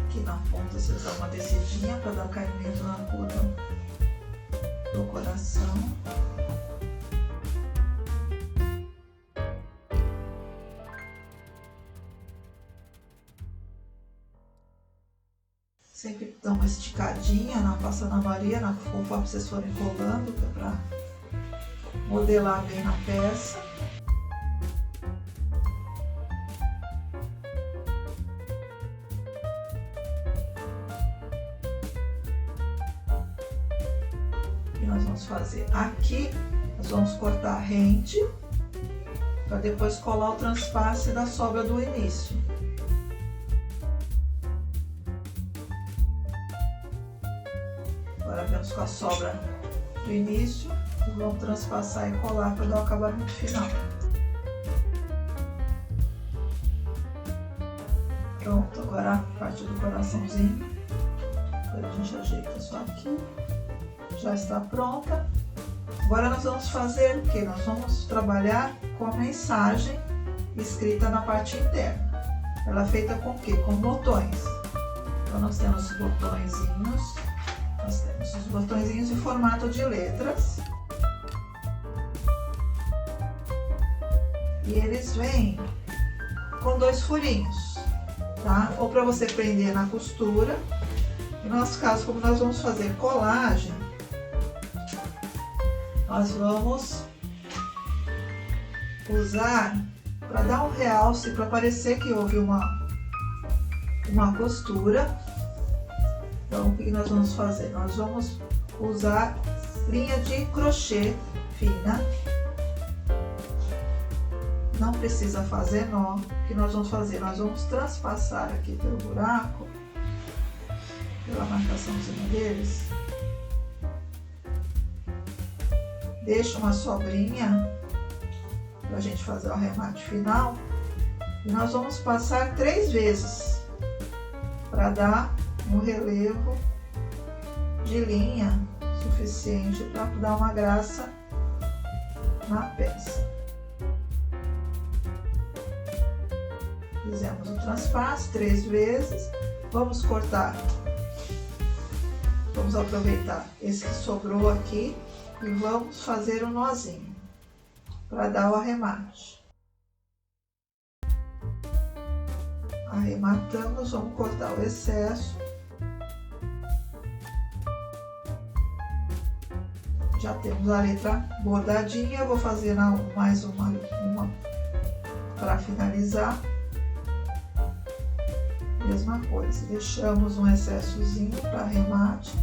Aqui na ponta você dá uma descidinha para dar caimento na curva do coração. Sempre dá uma esticadinha na passa na Maria, conforme vocês forem colando, que é para modelar bem na peça. E nós vamos fazer aqui, nós vamos cortar rente, para depois colar o transpasse da sobra do início. Agora vemos com a sobra do início e vamos transpassar e colar para dar o acabamento final. Pronto, agora a parte do coraçãozinho. Agora a gente ajeita só aqui. Já está pronta. Agora nós vamos fazer o que? Nós vamos trabalhar com a mensagem escrita na parte interna. Ela é feita com o quê? Com botões. Então nós temos botõezinhos Nós temos os botõezinhos em formato de letras. E eles vêm com 2 furinhos, tá? Ou para você prender na costura. No nosso caso, como nós vamos fazer colagem, nós vamos usar para dar um realce, para parecer que houve uma costura. Então, o que nós vamos fazer? Nós vamos usar linha de crochê fina. Não precisa fazer nó. O que nós vamos fazer? Nós vamos transpassar aqui pelo buraco, pela marcaçãozinha deles. Deixa uma sobrinha para a gente fazer o arremate final. E nós vamos passar 3 vezes para dar um relevo de linha suficiente para dar uma graça na peça. Fizemos o transpasso 3 vezes. Vamos cortar. Vamos aproveitar esse que sobrou aqui e vamos fazer um nozinho para dar o arremate. Arrematamos, vamos cortar o excesso. Já temos a letra bordadinha, eu vou fazer mais uma para finalizar. Mesma coisa, deixamos um excessozinho para arremate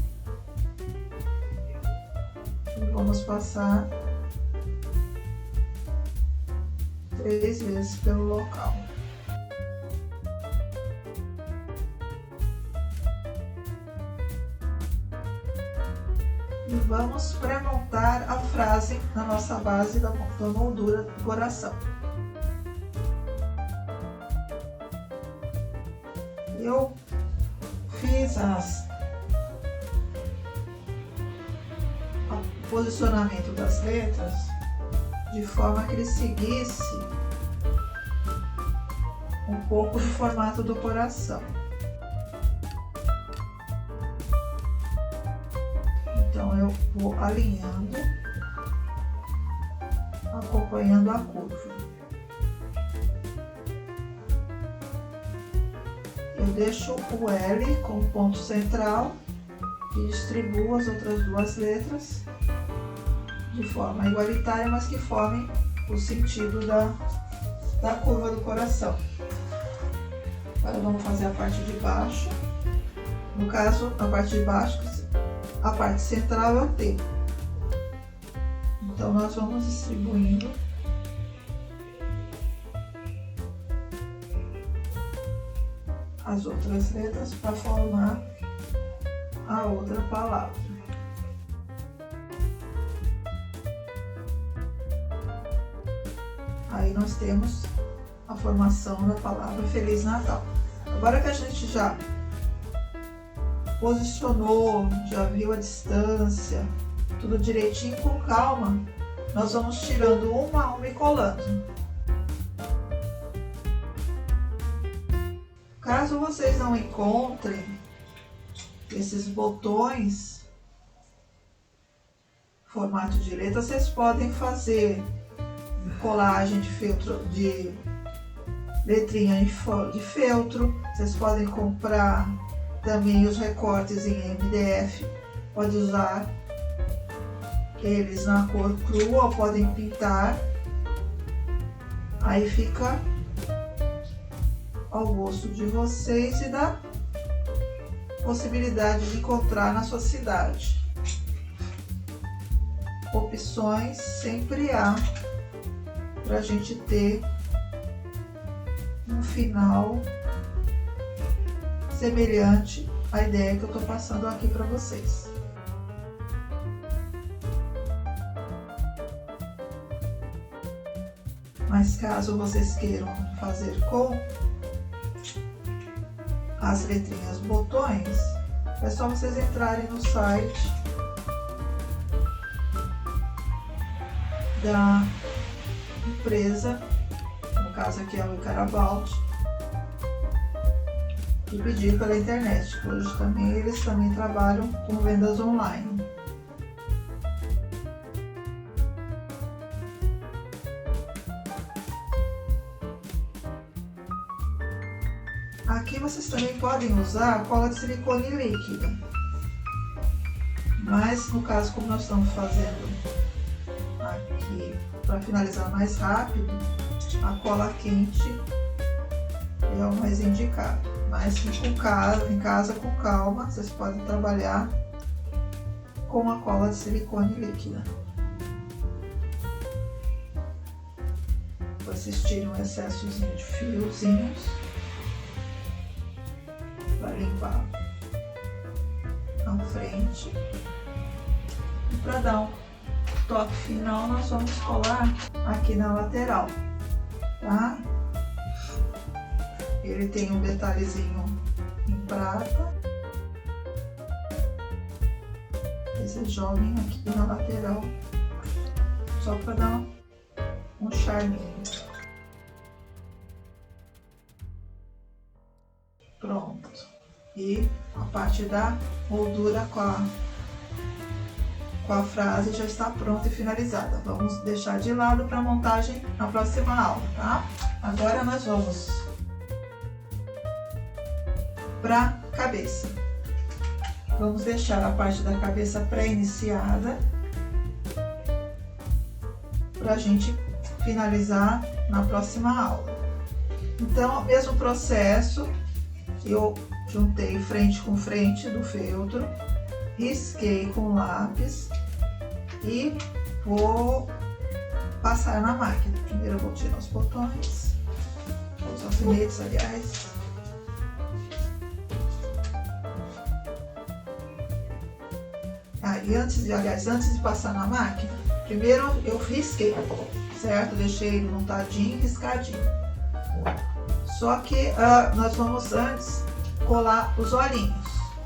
e vamos passar 3 vezes pelo local. E vamos pré-montar a frase na nossa base da moldura do coração. Eu fiz o posicionamento das letras de forma que ele seguisse um pouco do formato do coração. Então eu vou alinhando, acompanhando a curva. Eu deixo o L como ponto central e distribuo as outras 2 letras de forma igualitária, mas que formem o sentido da curva do coração. Agora vamos fazer a parte de baixo. No caso, a parte de baixo, a parte central é o T. Então nós vamos distribuindo as outras letras para formar a outra palavra. Aí nós temos a formação da palavra Feliz Natal. Agora que a gente já posicionou, já viu a distância, tudo direitinho, com calma, nós vamos tirando uma a uma e colando. Caso vocês não encontrem esses botões formato de letra, vocês podem fazer colagem de feltro, de letrinha de feltro. Vocês podem comprar também os recortes em MDF, pode usar eles na cor crua ou podem pintar, aí fica ao gosto de vocês e da possibilidade de encontrar na sua cidade. Opções sempre há para a gente ter um final semelhante à ideia que eu estou passando aqui para vocês. Mas caso vocês queiram fazer com as letrinhas botões, é só vocês entrarem no site da empresa, no caso aqui é o Icarabalt, e pedir pela internet. Hoje também eles também trabalham com vendas online. Aqui vocês também podem usar a cola de silicone líquida, mas no caso, como nós estamos fazendo aqui para finalizar mais rápido, a cola quente é o mais indicado. Mas em casa com calma, vocês podem trabalhar com a cola de silicone líquida. Vocês tiram um excessozinho de fiozinhos para limpar a frente. E para dar um toque final, nós vamos colar aqui na lateral, tá? Ele tem um detalhezinho em prata. Vocês joguem aqui na lateral, só para dar um charminho. Pronto. E a parte da moldura com a frase já está pronta e finalizada. Vamos deixar de lado para montagem na próxima aula, tá? Agora nós vamos para cabeça. Vamos deixar a parte da cabeça pré-iniciada para a gente finalizar na próxima aula. Então, o mesmo processo, eu juntei frente com frente do feltro, risquei com lápis e vou passar na máquina. Primeiro eu vou tirar os botões, os alfinetes, aliás. Antes de passar na máquina, primeiro eu risquei, certo? Deixei ele montadinho, riscadinho. Só que nós vamos antes colar os olhinhos.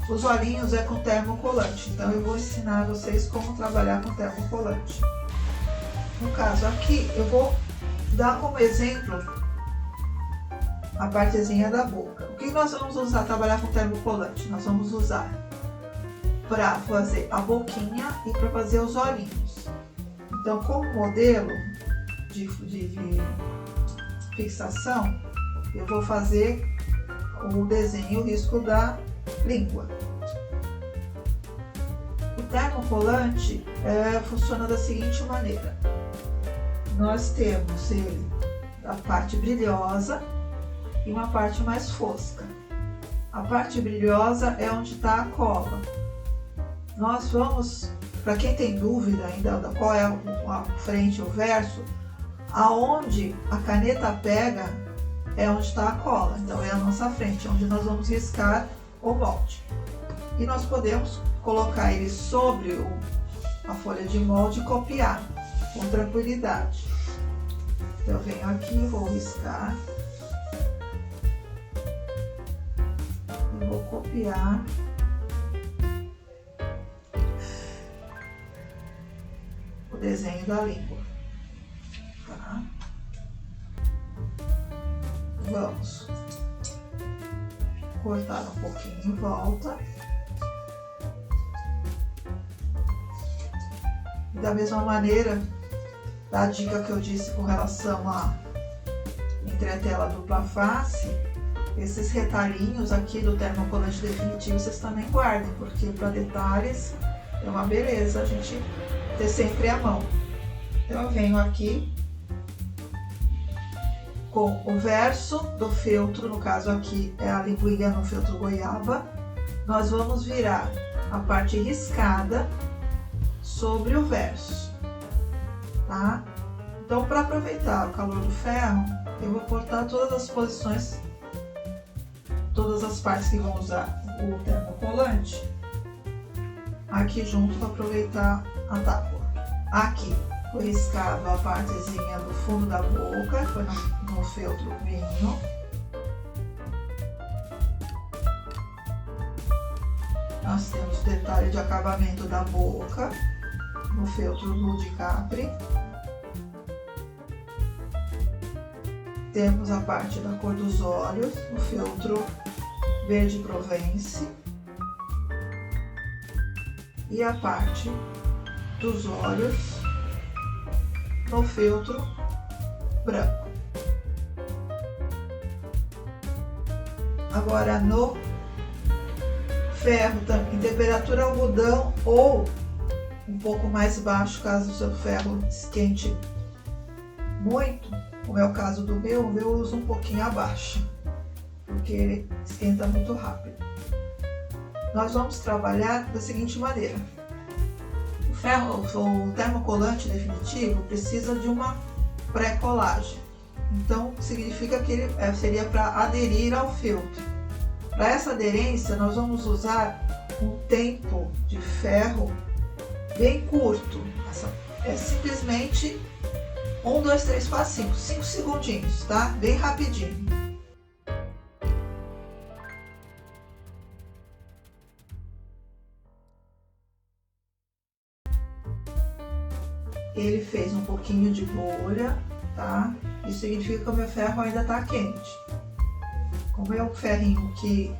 Os olhinhos é com termocolante, então eu vou ensinar vocês como trabalhar com termocolante. No caso aqui, eu vou dar como exemplo a partezinha da boca. O que nós vamos usar trabalhar com termocolante? Nós vamos usar para fazer a boquinha e para fazer os olhinhos. Então, como modelo de fixação, eu vou fazer o desenho, o risco da língua. O termocolante funciona da seguinte maneira: nós temos ele a parte brilhosa e uma parte mais fosca. A parte brilhosa é onde está a cola. Nós vamos, para quem tem dúvida ainda qual é a frente ou o verso, aonde a caneta pega é onde está a cola, então é a nossa frente, onde nós vamos riscar o molde. E nós podemos colocar ele sobre a folha de molde e copiar com tranquilidade. Então eu venho aqui, vou riscar e vou copiar o desenho da língua, tá? Vamos cortar um pouquinho em volta. E da mesma maneira, da dica que eu disse com relação a entretela dupla face, esses retalhinhos aqui do termocolante definitivo vocês também guardem, porque para detalhes é uma beleza a gente ter sempre à mão. Então eu venho aqui com o verso do feltro, no caso aqui é a linguinha no feltro goiaba. Nós vamos virar a parte riscada sobre o verso, tá? Então, para aproveitar o calor do ferro, eu vou cortar todas as posições, todas as partes que vão usar o termocolante aqui junto para aproveitar a tábua. Aqui foi riscado a partezinha do fundo da boca, foi no feltro vinho. Nós temos o detalhe de acabamento da boca no feltro Blue de Capri. Temos a parte da cor dos olhos no feltro verde Provence e a parte dos olhos no feltro branco. Agora no ferro em temperatura algodão ou um pouco mais baixo, caso o seu ferro esquente muito, como é o caso do meu, eu uso um pouquinho abaixo, porque ele esquenta muito rápido. Nós vamos trabalhar da seguinte maneira: o termocolante definitivo precisa de uma pré-colagem, então significa que ele seria para aderir ao feltro. Para essa aderência, nós vamos usar um tempo de ferro bem curto, é simplesmente 1, 2, 3, 4, 5 segundinhos, tá? Bem rapidinho. Ele fez um pouquinho de bolha, tá? Isso significa que o meu ferro ainda está quente. Como é um ferrinho que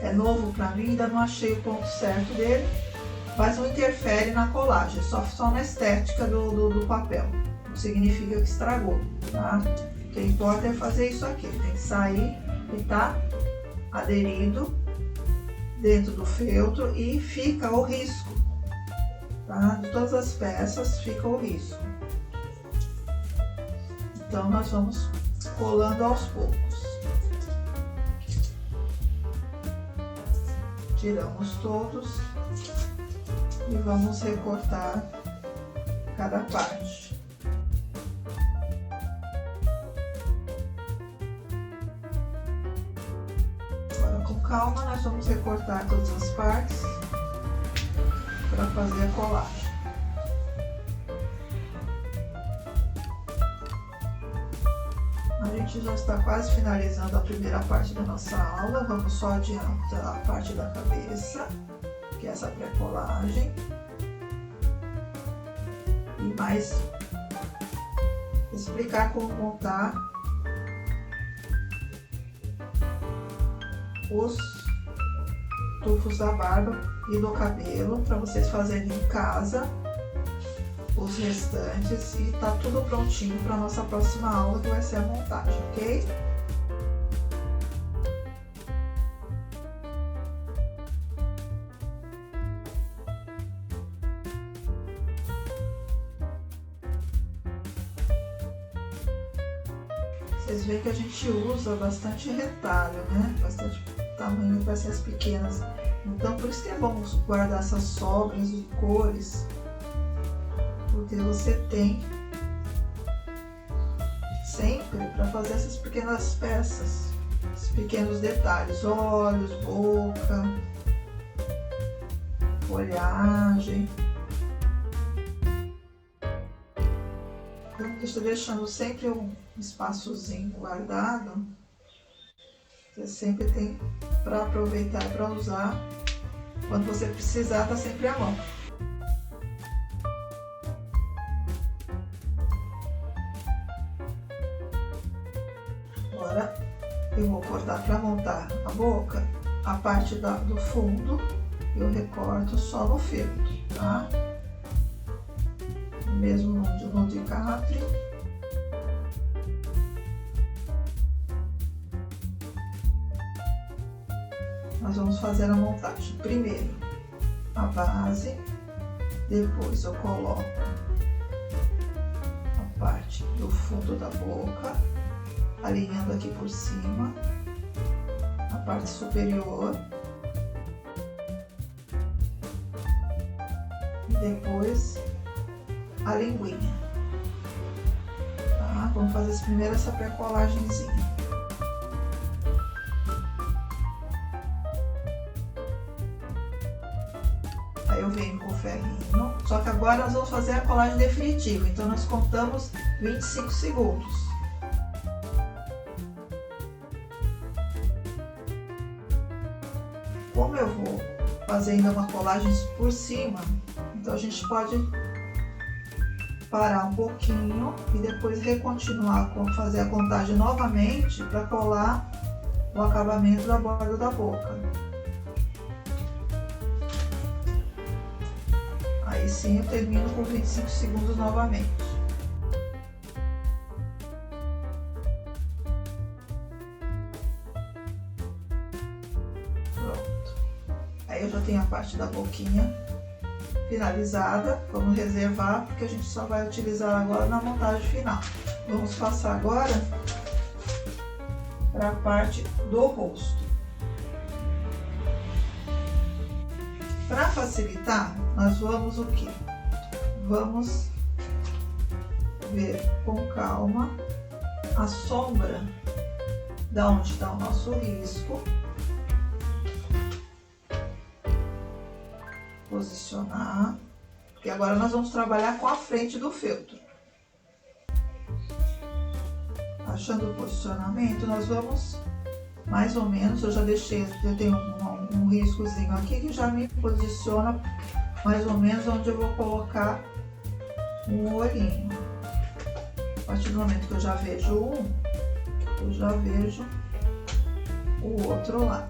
é novo para mim, ainda não achei o ponto certo dele, mas não interfere na colagem, só na estética do papel. Não significa que estragou, tá? O que importa é fazer isso aqui, tem que sair e tá aderido dentro do feltro e fica o risco, tá? De todas as peças fica o risco. Então nós vamos colando aos poucos. Tiramos todos e vamos recortar cada parte. Agora com calma nós vamos recortar todas as partes para fazer a colagem. A gente já está quase finalizando a primeira parte da nossa aula, vamos só adiantar a parte da cabeça, que é essa pré-colagem, e mais explicar como montar os tufos da barba e do cabelo para vocês fazerem em casa os restantes, e tá tudo prontinho para nossa próxima aula, que vai ser a montagem, ok? Vocês veem que a gente usa bastante retalho, né? Bastante tamanho para essas pequenas. Então, por isso que é bom guardar essas sobras de cores, porque você tem sempre para fazer essas pequenas peças, esses pequenos detalhes, olhos, boca, folhagem. Então, estou deixando sempre um espaçozinho guardado, você sempre tem para aproveitar para usar, quando você precisar, tá sempre à mão. Agora eu vou cortar para montar a boca, a parte do fundo eu recorto só no feltro, tá? Mesmo no de capri. Nós vamos fazer a montagem. Primeiro a base, depois eu coloco a parte do fundo da boca, alinhando aqui por cima, a parte superior, e depois a linguinha, tá? Vamos fazer primeiro essa pré-colagenzinha. Aí eu venho com o ferrinho, só que agora nós vamos fazer a colagem definitiva, então nós contamos 25 segundos. Como eu vou fazer ainda uma colagem por cima, então a gente pode parar um pouquinho e depois recontinuar, fazer a contagem novamente para colar o acabamento da borda da boca. Aí sim eu termino com 25 segundos novamente. Pronto. Aí eu já tenho a parte da boquinha finalizada. Vamos reservar porque a gente só vai utilizar agora na montagem final. Vamos passar agora para a parte do rosto. Para facilitar, nós vamos o quê? Vamos ver com calma a sombra da onde está o nosso risco. Posicionar, porque agora nós vamos trabalhar com a frente do feltro. Achando o posicionamento, nós vamos mais ou menos, eu já deixei, eu tenho um riscozinho aqui que já me posiciona mais ou menos onde eu vou colocar um olhinho. A partir do momento que eu já vejo um, eu já vejo o outro lado.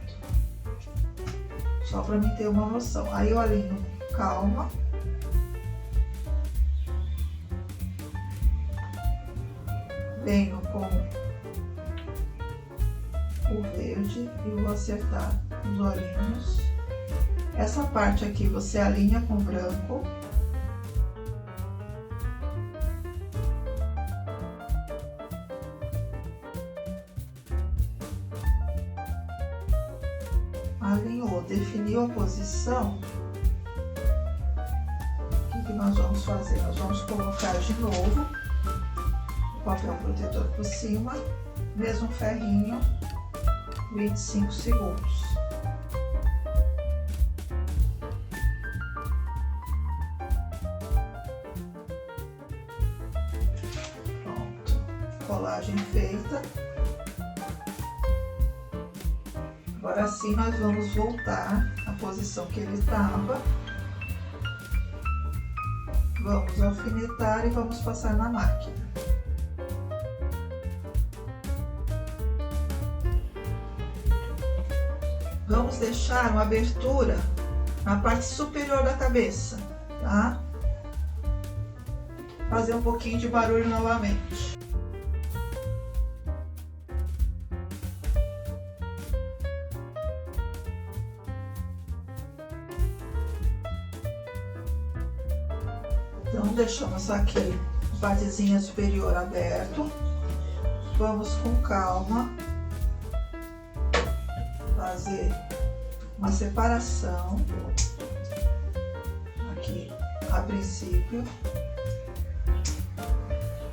Só para mim ter uma noção. Aí eu alinho calma. Venho com o verde e vou acertar os olhinhos. Essa parte aqui você alinha com branco. Alinhou, definiu a posição. O que nós vamos fazer? Nós vamos colocar de novo o papel protetor por cima, mesmo ferrinho, 25 segundos. Pronto, colagem feita. Agora sim nós vamos voltar à posição que ele estava. Vamos alfinetar e vamos passar na máquina. Vamos deixar uma abertura na parte superior da cabeça, tá? Fazer um pouquinho de barulho novamente. Então, deixamos aqui a partezinha superior aberto. Vamos com calma fazer uma separação aqui a princípio,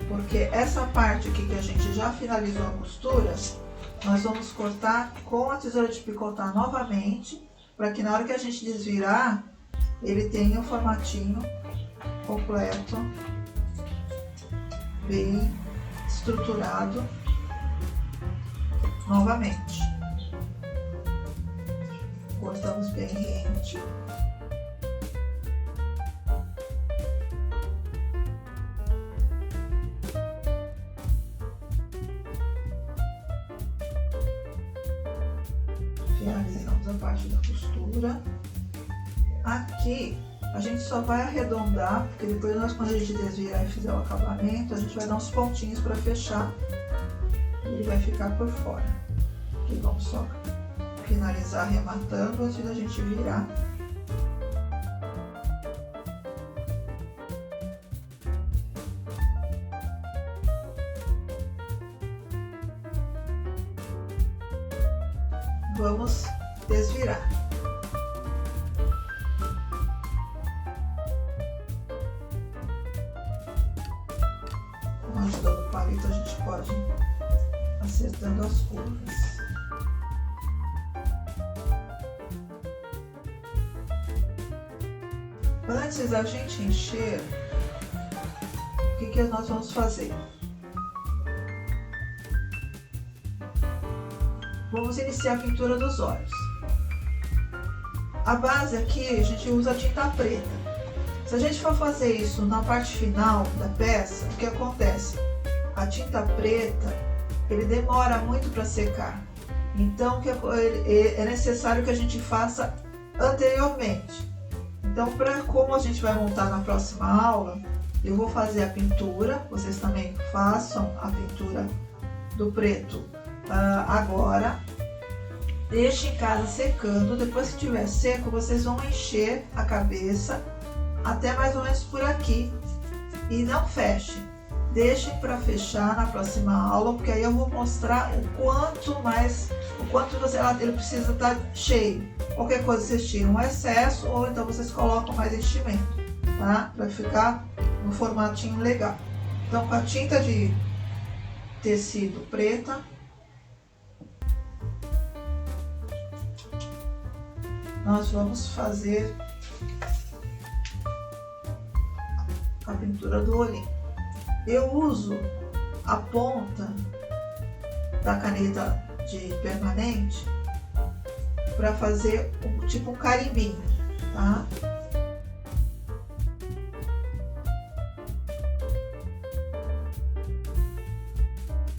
porque essa parte aqui que a gente já finalizou a costura, nós vamos cortar com a tesoura de picotar novamente, para que na hora que a gente desvirar, ele tenha um formatinho completo, bem estruturado novamente. Cortamos bem rente. Finalizamos a parte da costura. Aqui a gente só vai arredondar, porque depois quando a gente desvirar e fizer o acabamento, a gente vai dar uns pontinhos para fechar. Ele vai ficar por fora. Aqui vamos só finalizar arrematando antes da gente virar. Vamos desvirar. Com a ajuda do palito a gente pode ir acertando as curvas. Antes da gente encher, o que nós vamos fazer? Vamos iniciar a pintura dos olhos. A base aqui a gente usa tinta preta. Se a gente for fazer isso na parte final da peça, o que acontece? A tinta preta, ele demora muito para secar. Então é necessário que a gente faça anteriormente. Então, como a gente vai montar na próxima aula, eu vou fazer a pintura, vocês também façam a pintura do preto agora. Deixe em casa secando, depois que estiver seco, vocês vão encher a cabeça até mais ou menos por aqui. E não fechem, deixem para fechar na próxima aula, porque aí eu vou mostrar o quanto ele precisa estar cheio. Qualquer coisa vocês tiram um excesso ou então vocês colocam mais enchimento, tá? Para ficar no formatinho legal. Então, com a tinta de tecido preta, nós vamos fazer a pintura do olhinho. Eu uso a ponta da caneta de permanente para fazer tipo um carimbinho, tá?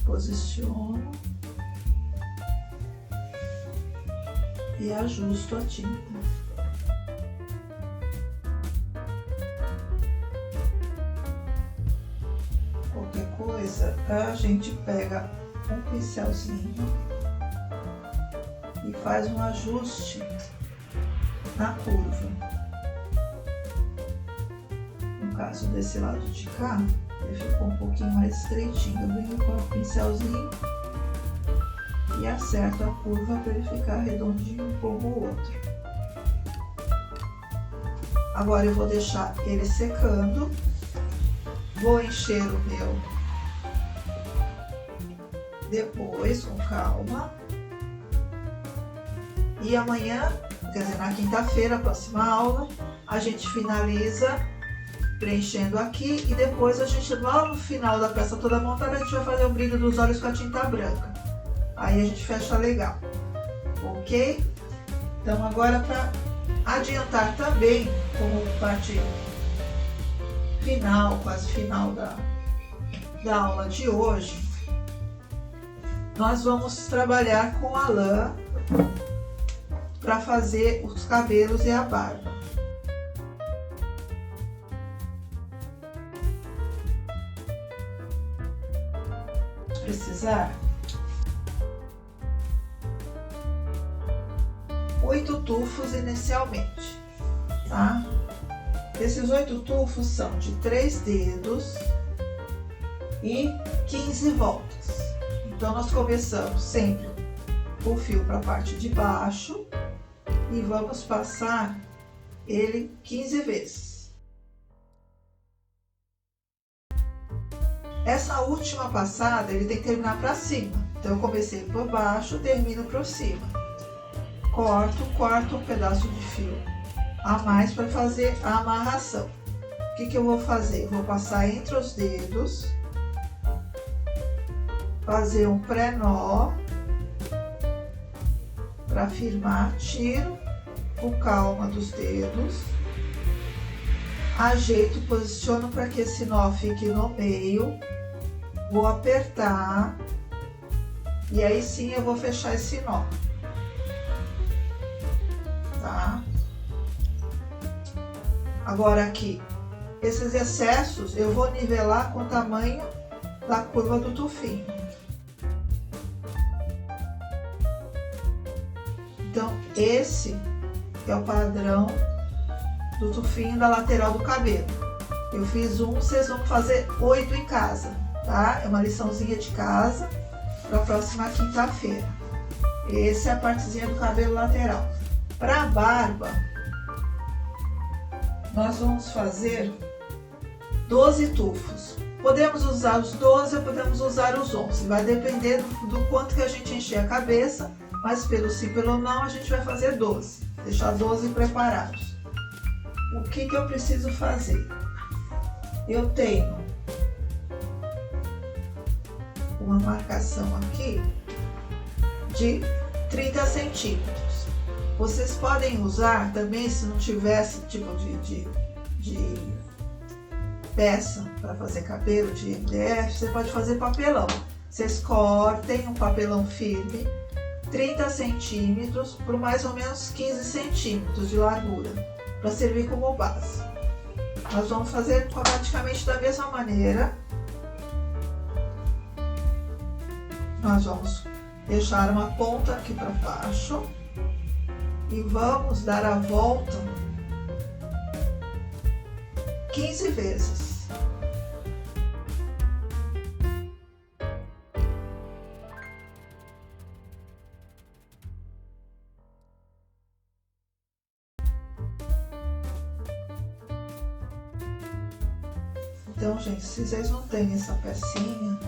Posiciono e ajusto a tinta. Qualquer coisa, a gente pega um pincelzinho e faz um ajuste na curva. No caso desse lado de cá, ele ficou um pouquinho mais estreitinho. Eu venho com o pincelzinho e acerto a curva para ele ficar redondinho como o outro. Agora eu vou deixar ele secando, vou encher o meu depois com calma. E amanhã, quer dizer, na quinta-feira, próxima aula, a gente finaliza preenchendo aqui e depois a gente, lá no final da peça toda montada, a gente vai fazer o brilho dos olhos com a tinta branca. Aí a gente fecha legal, ok? Então agora, para adiantar também, como parte final, quase final da aula de hoje, nós vamos trabalhar com a lã para fazer os cabelos e a barba. Precisar 8 tufos inicialmente, tá? Esses 8 tufos são de 3 dedos e 15 voltas. Então nós começamos sempre o fio para a parte de baixo e vamos passar ele 15 vezes. Essa última passada ele tem que terminar para cima. Então eu comecei por baixo, termino por cima. Corto um pedaço de fio a mais para fazer a amarração. O que eu vou fazer? Eu vou passar entre os dedos, fazer um pré-nó para firmar, tiro com calma dos dedos, ajeito, posiciono para que esse nó fique no meio, vou apertar e aí sim eu vou fechar esse nó, tá? Agora aqui, esses excessos eu vou nivelar com o tamanho da curva do tufinho. Então, esse é o padrão do tufinho da lateral do cabelo. Eu fiz um, vocês vão fazer 8 em casa, tá? É uma liçãozinha de casa para a próxima quinta-feira. Essa é a partezinha do cabelo lateral. Para a barba, nós vamos fazer 12 tufos. Podemos usar os 12 ou podemos usar os 11, vai depender do quanto que a gente encher a cabeça, mas pelo sim, pelo não, a gente vai fazer 12, deixar 12 preparados. O que eu preciso fazer? Eu tenho uma marcação aqui de 30 centímetros. Vocês podem usar também, se não tivesse tipo de peça para fazer cabelo de MDF, você pode fazer papelão. Vocês cortem um papelão firme, 30 centímetros por mais ou menos 15 centímetros de largura, para servir como base. Nós vamos fazer praticamente da mesma maneira. Nós vamos deixar uma ponta aqui para baixo e vamos dar a volta 15 vezes. Então, gente, se vocês não têm essa pecinha,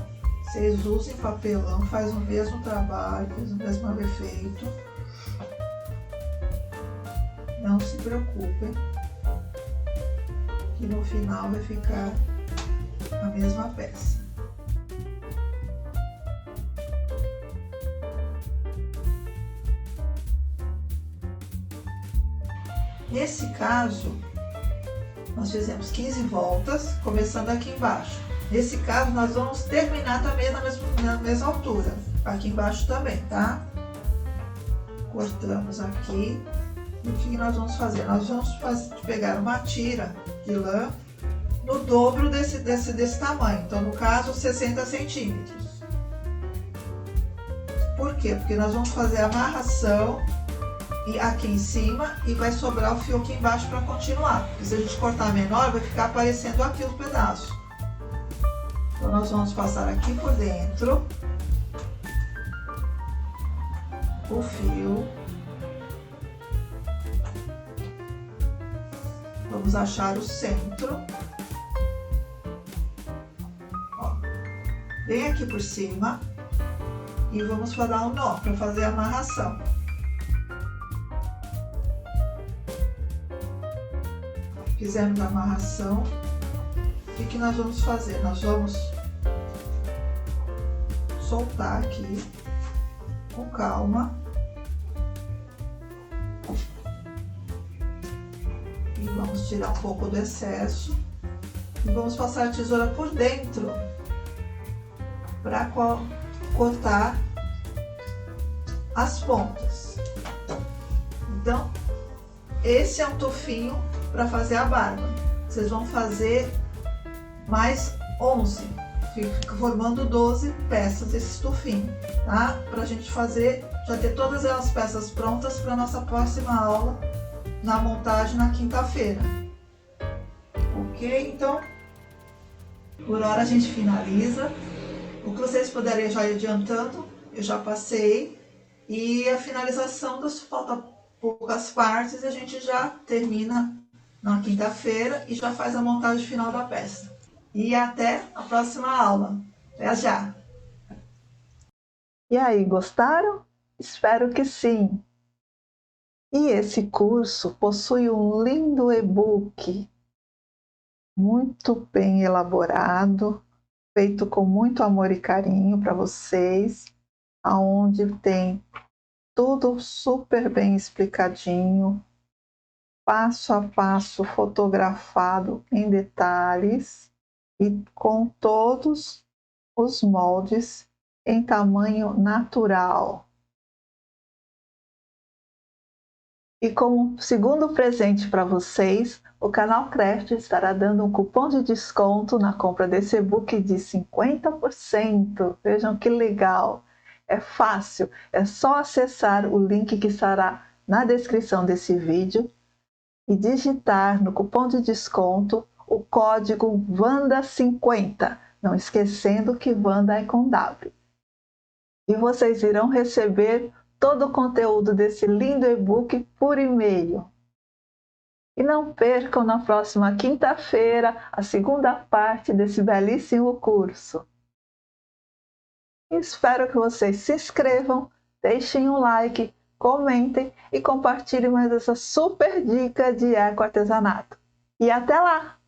vocês usem papelão, faz o mesmo trabalho, faz o mesmo efeito. Não se preocupem, que no final vai ficar a mesma peça. Nesse caso, nós fizemos 15 voltas, começando aqui embaixo. Nesse caso, nós vamos terminar também na mesma altura, aqui embaixo também, tá? Cortamos aqui. E o que nós vamos fazer? Nós vamos pegar uma tira de lã no dobro desse tamanho. Então, no caso, 60 centímetros. Por quê? Porque nós vamos fazer a amarração e aqui em cima e vai sobrar o fio aqui embaixo para continuar. Porque se a gente cortar menor, vai ficar aparecendo aqui o pedaço. Então, nós vamos passar aqui por dentro o fio. Vamos achar o centro. Ó, bem aqui por cima. E vamos dar um nó para fazer a amarração. Fizemos a amarração. O que nós vamos fazer? Nós vamos soltar aqui com calma. E vamos tirar um pouco do excesso. E vamos passar a tesoura por dentro para cortar as pontas. Então, esse é um tufinho para fazer a barba. Vocês vão fazer mais 11, fica formando 12 peças desse tufinho, tá? Pra gente fazer, já ter todas as peças prontas para nossa próxima aula na montagem na quinta-feira. Ok? Então, por hora a gente finaliza. O que vocês puderem já ir adiantando, eu já passei. E a finalização falta poucas partes, a gente já termina na quinta-feira e já faz a montagem final da peça. E até a próxima aula. Até já! E aí, gostaram? Espero que sim! E esse curso possui um lindo e-book, muito bem elaborado, feito com muito amor e carinho para vocês, aonde tem tudo super bem explicadinho, passo a passo fotografado em detalhes e com todos os moldes em tamanho natural. E como segundo presente para vocês, o canal Craft estará dando um cupom de desconto na compra desse e-book de 50%. Vejam que legal! É fácil, é só acessar o link que estará na descrição desse vídeo e digitar no cupom de desconto o código WANDA50, não esquecendo que Wanda é com W. E vocês irão receber todo o conteúdo desse lindo e-book por e-mail. E não percam na próxima quinta-feira a segunda parte desse belíssimo curso. Espero que vocês se inscrevam, deixem um like, comentem e compartilhem mais essa super dica de ecoartesanato. E até lá!